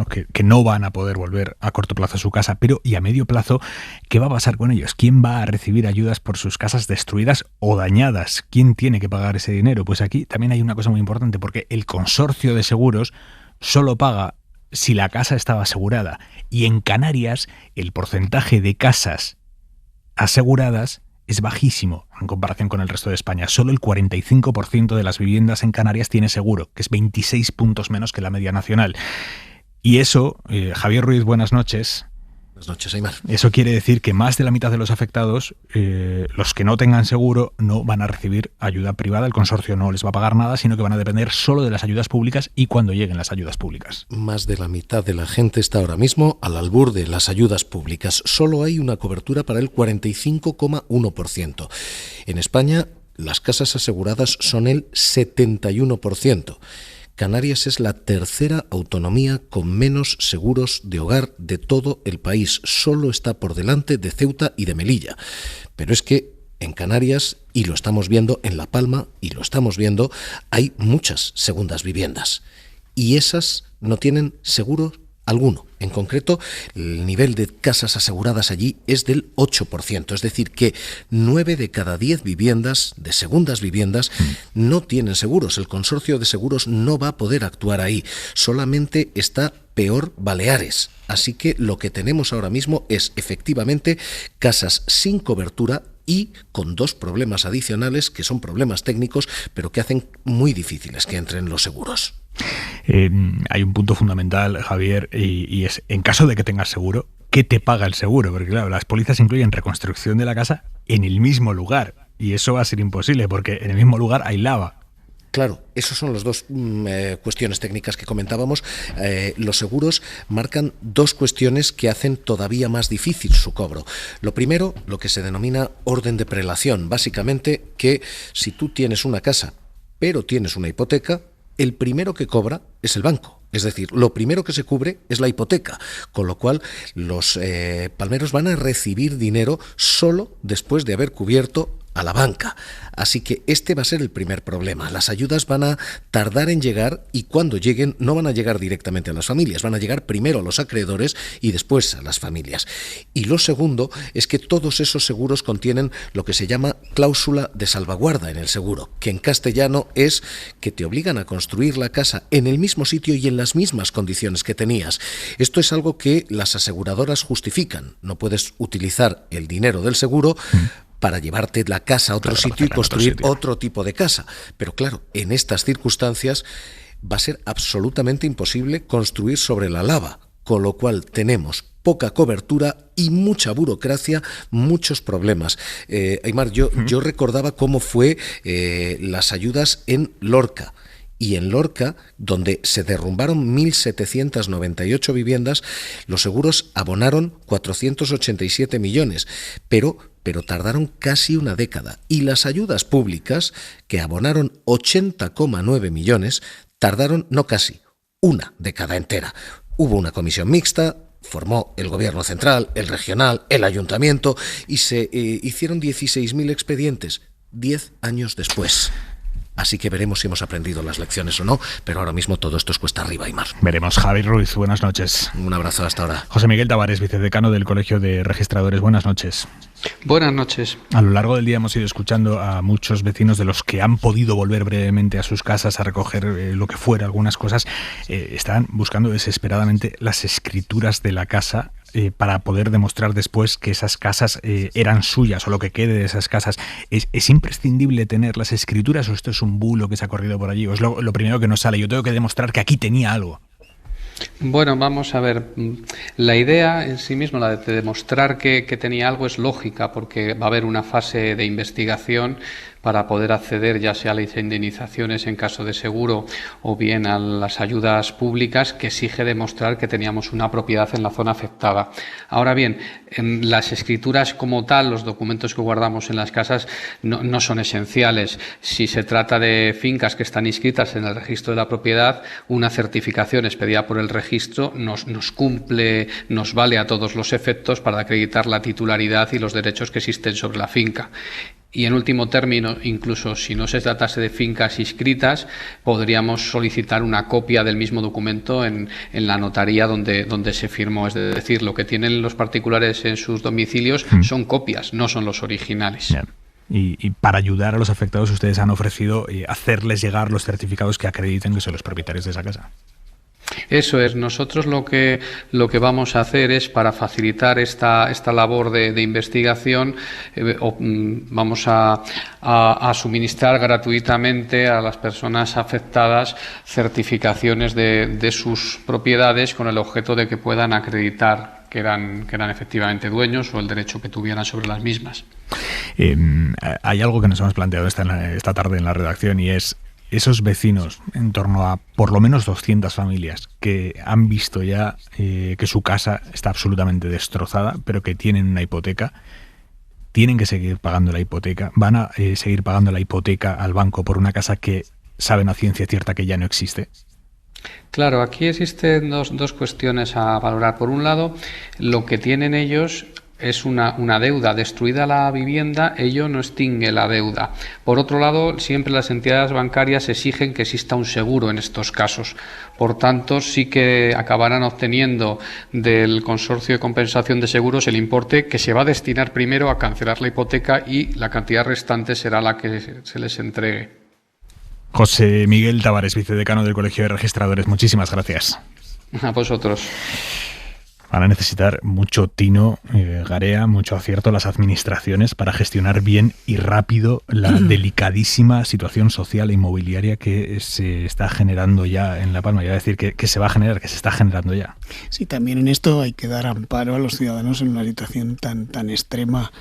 S3: que no van a poder volver a corto plazo a su casa, pero y a medio plazo, ¿qué va a pasar con ellos? ¿Quién va a recibir ayudas por sus casas destruidas o dañadas? ¿Quién tiene que pagar ese dinero? Pues aquí también hay una cosa muy importante, porque el consorcio de seguros solo paga si la casa estaba asegurada, y en Canarias el porcentaje de casas aseguradas es bajísimo en comparación con el resto de España. Solo el 45% de las viviendas en Canarias tiene seguro, que es 26 puntos menos que la media nacional. Y eso, Javier Ruiz, buenas noches.
S14: Buenas noches, Aymar.
S3: Eso quiere decir que más de la mitad de los afectados, los que no tengan seguro, no van a recibir ayuda privada. El consorcio no les va a pagar nada, sino que van a depender solo de las ayudas públicas y cuando lleguen las ayudas públicas.
S14: Más de la mitad de la gente está ahora mismo al albur de las ayudas públicas. Solo hay una cobertura para el 45,1%. En España, las casas aseguradas son el 71%. Canarias es la tercera autonomía con menos seguros de hogar de todo el país. Solo está por delante de Ceuta y de Melilla. Pero es que en Canarias, y lo estamos viendo en La Palma, y lo estamos viendo, hay muchas segundas viviendas. Y esas no tienen seguro alguno. En concreto, el nivel de casas aseguradas allí es del 8%, es decir, que 9 de cada 10 viviendas, de segundas viviendas, no tienen seguros. El consorcio de seguros no va a poder actuar ahí. Solamente está peor Baleares. Así que lo que tenemos ahora mismo es, efectivamente, casas sin cobertura y con dos problemas adicionales, que son problemas técnicos, pero que hacen muy difíciles que entren los seguros.
S3: Hay un punto fundamental, Javier, y es, en caso de que tengas seguro, ¿qué te paga el seguro? Porque claro, las pólizas incluyen reconstrucción de la casa en el mismo lugar, y eso va a ser imposible, porque en el mismo lugar hay lava.
S14: Claro, esas son las dos cuestiones técnicas que comentábamos. Los seguros marcan dos cuestiones que hacen todavía más difícil su cobro. Lo primero, lo que se denomina orden de prelación. Básicamente que si tú tienes una casa, pero tienes una hipoteca, el primero que cobra es el banco. Es decir, lo primero que se cubre es la hipoteca, con lo cual los palmeros van a recibir dinero solo después de haber cubierto a la banca. Así que este va a ser el primer problema. Las ayudas van a tardar en llegar y cuando lleguen no van a llegar directamente a las familias, van a llegar primero a los acreedores y después a las familias. Y lo segundo es que todos esos seguros contienen lo que se llama cláusula de salvaguarda en el seguro, que en castellano es que te obligan a construir la casa en el mismo sitio y en las mismas condiciones que tenías. Esto es algo que las aseguradoras justifican. No puedes utilizar el dinero del seguro para llevarte la casa a otro sitio y construir otro tipo de casa. Pero claro, en estas circunstancias va a ser absolutamente imposible construir sobre la lava, con lo cual tenemos poca cobertura y mucha burocracia, muchos problemas. Aimar, yo recordaba cómo fue las ayudas en Lorca. Y en Lorca, donde se derrumbaron 1.798 viviendas, los seguros abonaron 487 millones, pero tardaron casi una década. Y las ayudas públicas, que abonaron 80,9 millones, tardaron no casi, una década entera. Hubo una comisión mixta, formó el gobierno central, el regional, el ayuntamiento, y se hicieron 16.000 expedientes 10 años después. Así que veremos si hemos aprendido las lecciones o no, pero ahora mismo todo esto es cuesta arriba, Aimar.
S3: Veremos. Javier Ruiz, buenas noches.
S14: Un abrazo hasta ahora.
S3: José Miguel Tavares, vicedecano del Colegio de Registradores, buenas noches.
S15: Buenas noches.
S3: A lo largo del día hemos ido escuchando a muchos vecinos de los que han podido volver brevemente a sus casas a recoger lo que fuera, algunas cosas. Están buscando desesperadamente las escrituras de la casa para poder demostrar después que esas casas eran suyas o lo que quede de esas casas. ¿Es imprescindible tener las escrituras o esto es un bulo que se ha corrido por allí? ¿O es lo primero que nos sale? Yo tengo que demostrar que aquí tenía algo.
S15: Bueno, vamos a ver, la idea en sí misma, la de demostrar que tenía algo, es lógica, porque va a haber una fase de investigación para poder acceder ya sea a las indemnizaciones en caso de seguro o bien a las ayudas públicas, que exige demostrar que teníamos una propiedad en la zona afectada. Ahora bien, en las escrituras como tal, los documentos que guardamos en las casas no son esenciales. Si se trata de fincas que están inscritas en el registro de la propiedad, una certificación expedida por el registro nos cumple, nos vale a todos los efectos para acreditar la titularidad y los derechos que existen sobre la finca. Y en último término, incluso si no se tratase de fincas inscritas, podríamos solicitar una copia del mismo documento en la notaría donde se firmó. Es decir, lo que tienen los particulares en sus domicilios son copias, no son los originales.
S3: Yeah. Y para ayudar a los afectados, ustedes han ofrecido hacerles llegar los certificados que acrediten que son los propietarios de esa casa.
S15: Eso es. Nosotros lo que vamos a hacer es, para facilitar esta labor de investigación, vamos a suministrar gratuitamente a las personas afectadas certificaciones de sus propiedades con el objeto de que puedan acreditar que eran efectivamente dueños o el derecho que tuvieran sobre las mismas.
S3: Hay algo que nos hemos planteado esta tarde en la redacción, y es esos vecinos, en torno a por lo menos 200 familias, que han visto ya que su casa está absolutamente destrozada, pero que tienen una hipoteca, tienen que seguir pagando la hipoteca, van a seguir pagando la hipoteca al banco por una casa que saben a ciencia cierta que ya no existe.
S15: Claro, aquí existen dos cuestiones a valorar. Por un lado, lo que tienen ellos es una deuda. Destruida la vivienda, ello no extingue la deuda. Por otro lado, siempre las entidades bancarias exigen que exista un seguro en estos casos. Por tanto, sí que acabarán obteniendo del Consorcio de Compensación de Seguros el importe que se va a destinar primero a cancelar la hipoteca, y la cantidad restante será la que se les entregue.
S3: José Miguel Tavares, vicedecano del Colegio de Registradores, muchísimas gracias.
S15: A vosotros.
S3: Van a necesitar mucho tino, Garea, mucho acierto las administraciones para gestionar bien y rápido la delicadísima situación social e inmobiliaria que se está generando ya en La Palma. Iba a decir que se va a generar, que se está generando ya.
S18: Sí, también en esto hay que dar amparo a los ciudadanos en una situación tan extrema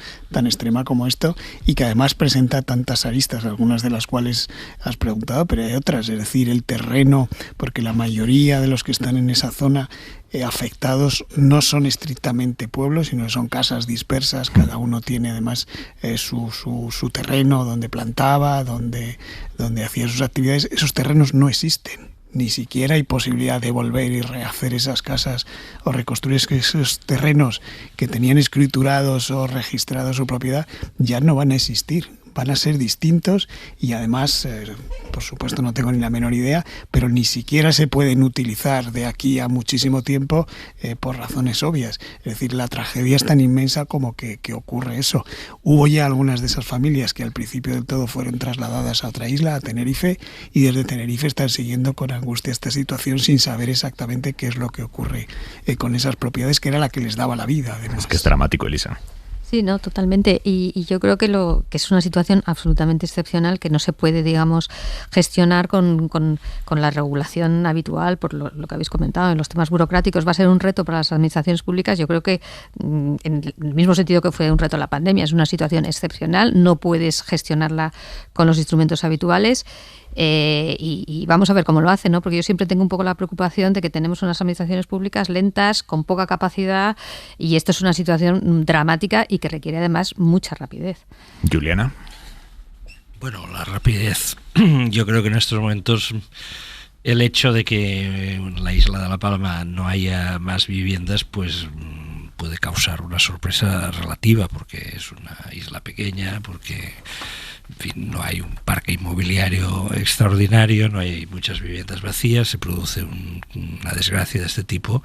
S18: como esto, y que además presenta tantas aristas, algunas de las cuales has preguntado, pero hay otras, es decir, el terreno, porque la mayoría de los que están en esa zona afectados no son estrictamente pueblos, sino son casas dispersas, cada uno tiene además su terreno donde plantaba, donde hacía sus actividades. Esos terrenos no existen, ni siquiera hay posibilidad de volver y rehacer esas casas o reconstruir esos terrenos que tenían escriturados o registrados su propiedad, ya no van a existir. Van a ser distintos y además, por supuesto no tengo ni la menor idea, pero ni siquiera se pueden utilizar de aquí a muchísimo tiempo por razones obvias. Es decir, la tragedia es tan inmensa como que ocurre eso. Hubo ya algunas de esas familias que al principio del todo fueron trasladadas a otra isla, a Tenerife, y desde Tenerife están siguiendo con angustia esta situación sin saber exactamente qué es lo que ocurre con esas propiedades, que era la que les daba la vida. Además.
S3: Es que es dramático, Elisa.
S4: Sí, no, totalmente. Y yo creo que es una situación absolutamente excepcional que no se puede, digamos, gestionar con la regulación habitual, por lo que habéis comentado, en los temas burocráticos. Va a ser un reto para las administraciones públicas. Yo creo que en el mismo sentido que fue un reto la pandemia, es una situación excepcional. No puedes gestionarla con los instrumentos habituales. Y vamos a ver cómo lo hacen, ¿no? Porque yo siempre tengo un poco la preocupación de que tenemos unas administraciones públicas lentas, con poca capacidad, y esto es una situación dramática y que requiere además mucha rapidez.
S3: Juliana.
S6: Bueno, la rapidez, yo creo que en estos momentos el hecho de que en la isla de La Palma no haya más viviendas, pues puede causar una sorpresa relativa, porque es una isla pequeña, porque en fin, no hay un parque inmobiliario extraordinario, no hay muchas viviendas vacías, se produce una desgracia de este tipo.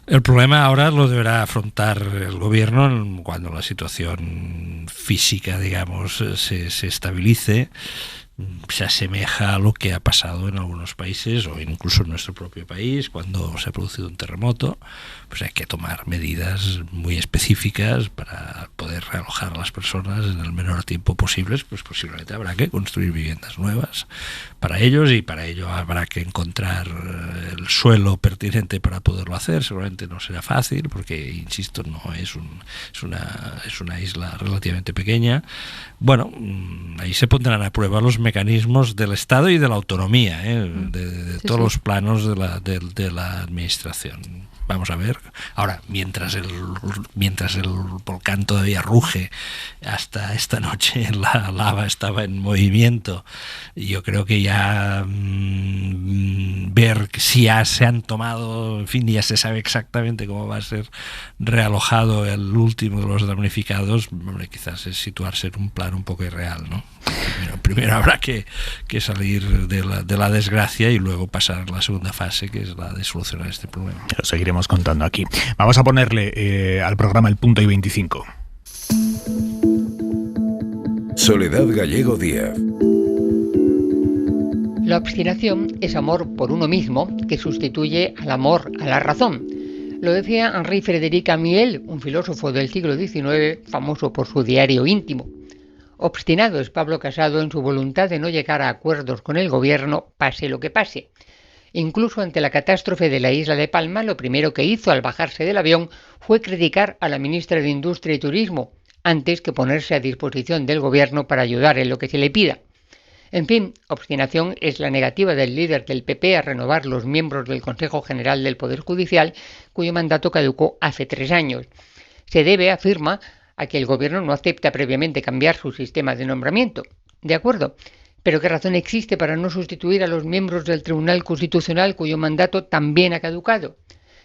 S6: El problema ahora lo deberá afrontar el gobierno cuando la situación física, digamos, se estabilice. Se asemeja a lo que ha pasado en algunos países o incluso en nuestro propio país cuando se ha producido un terremoto. Pues hay que tomar medidas muy específicas para poder realojar a las personas en el menor tiempo posible. Pues posiblemente habrá que construir viviendas nuevas para ellos, y para ello habrá que encontrar el suelo pertinente para poderlo hacer. Seguramente no será fácil porque, insisto, no es una isla relativamente pequeña. Bueno, ahí se pondrán a prueba los mecanismos del Estado y de la autonomía, de todos los planos de la administración. Vamos a ver. Ahora, mientras el volcán todavía ruge, hasta esta noche la lava estaba en movimiento, yo creo que ya ver si ya se han tomado, en fin, ya se sabe exactamente cómo va a ser realojado el último de los damnificados, hombre, quizás es situarse en un plan un poco irreal, ¿no? Primero habrá que salir de la desgracia y luego pasar a la segunda fase, que es la de solucionar este problema.
S3: Lo seguiremos contando aquí. Vamos a ponerle al programa el punto y 25.
S2: Soledad Gallego Díaz.
S17: La obstinación es amor por uno mismo que sustituye al amor a la razón. Lo decía Henri Frédéric Amiel, un filósofo del siglo XIX, famoso por su diario íntimo. Obstinado es Pablo Casado en su voluntad de no llegar a acuerdos con el gobierno, pase lo que pase. Incluso ante la catástrofe de la isla de Palma, lo primero que hizo al bajarse del avión fue criticar a la ministra de Industria y Turismo, antes que ponerse a disposición del gobierno para ayudar en lo que se le pida. En fin, obstinación es la negativa del líder del PP a renovar los miembros del Consejo General del Poder Judicial, cuyo mandato caducó hace 3 años. Se debe, afirma, a que el gobierno no acepta previamente cambiar su sistema de nombramiento. De acuerdo, pero ¿qué razón existe para no sustituir a los miembros del Tribunal Constitucional cuyo mandato también ha caducado?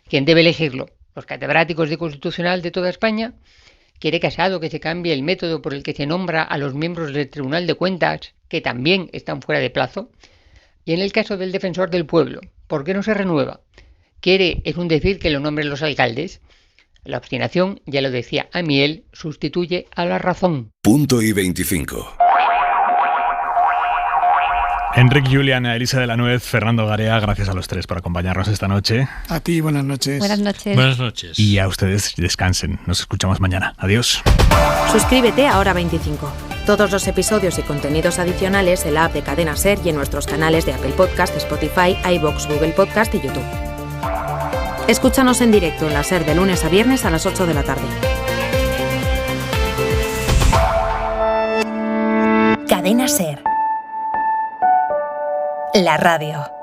S17: ¿Quién debe elegirlo? ¿Los catedráticos de Constitucional de toda España? ¿Quiere Casado que se cambie el método por el que se nombra a los miembros del Tribunal de Cuentas, que también están fuera de plazo? Y en el caso del Defensor del Pueblo, ¿por qué no se renueva? ¿Quiere, es un decir, que lo nombren los alcaldes? La obstinación, ya lo decía Amiel, sustituye a la razón.
S2: Punto y 25.
S3: Enric, Julián, Elisa de la Nuez, Fernando Garea, gracias a los tres por acompañarnos esta noche.
S18: A ti, buenas noches.
S4: Buenas noches.
S6: Buenas noches.
S3: Y a ustedes, descansen. Nos escuchamos mañana. Adiós.
S19: Suscríbete a Hora 25. Todos los episodios y contenidos adicionales en la app de Cadena SER y en nuestros canales de Apple Podcast, Spotify, iVoox, Google Podcast y YouTube. Escúchanos en directo en la SER de lunes a viernes a las 8 de la tarde.
S20: Cadena SER. La radio.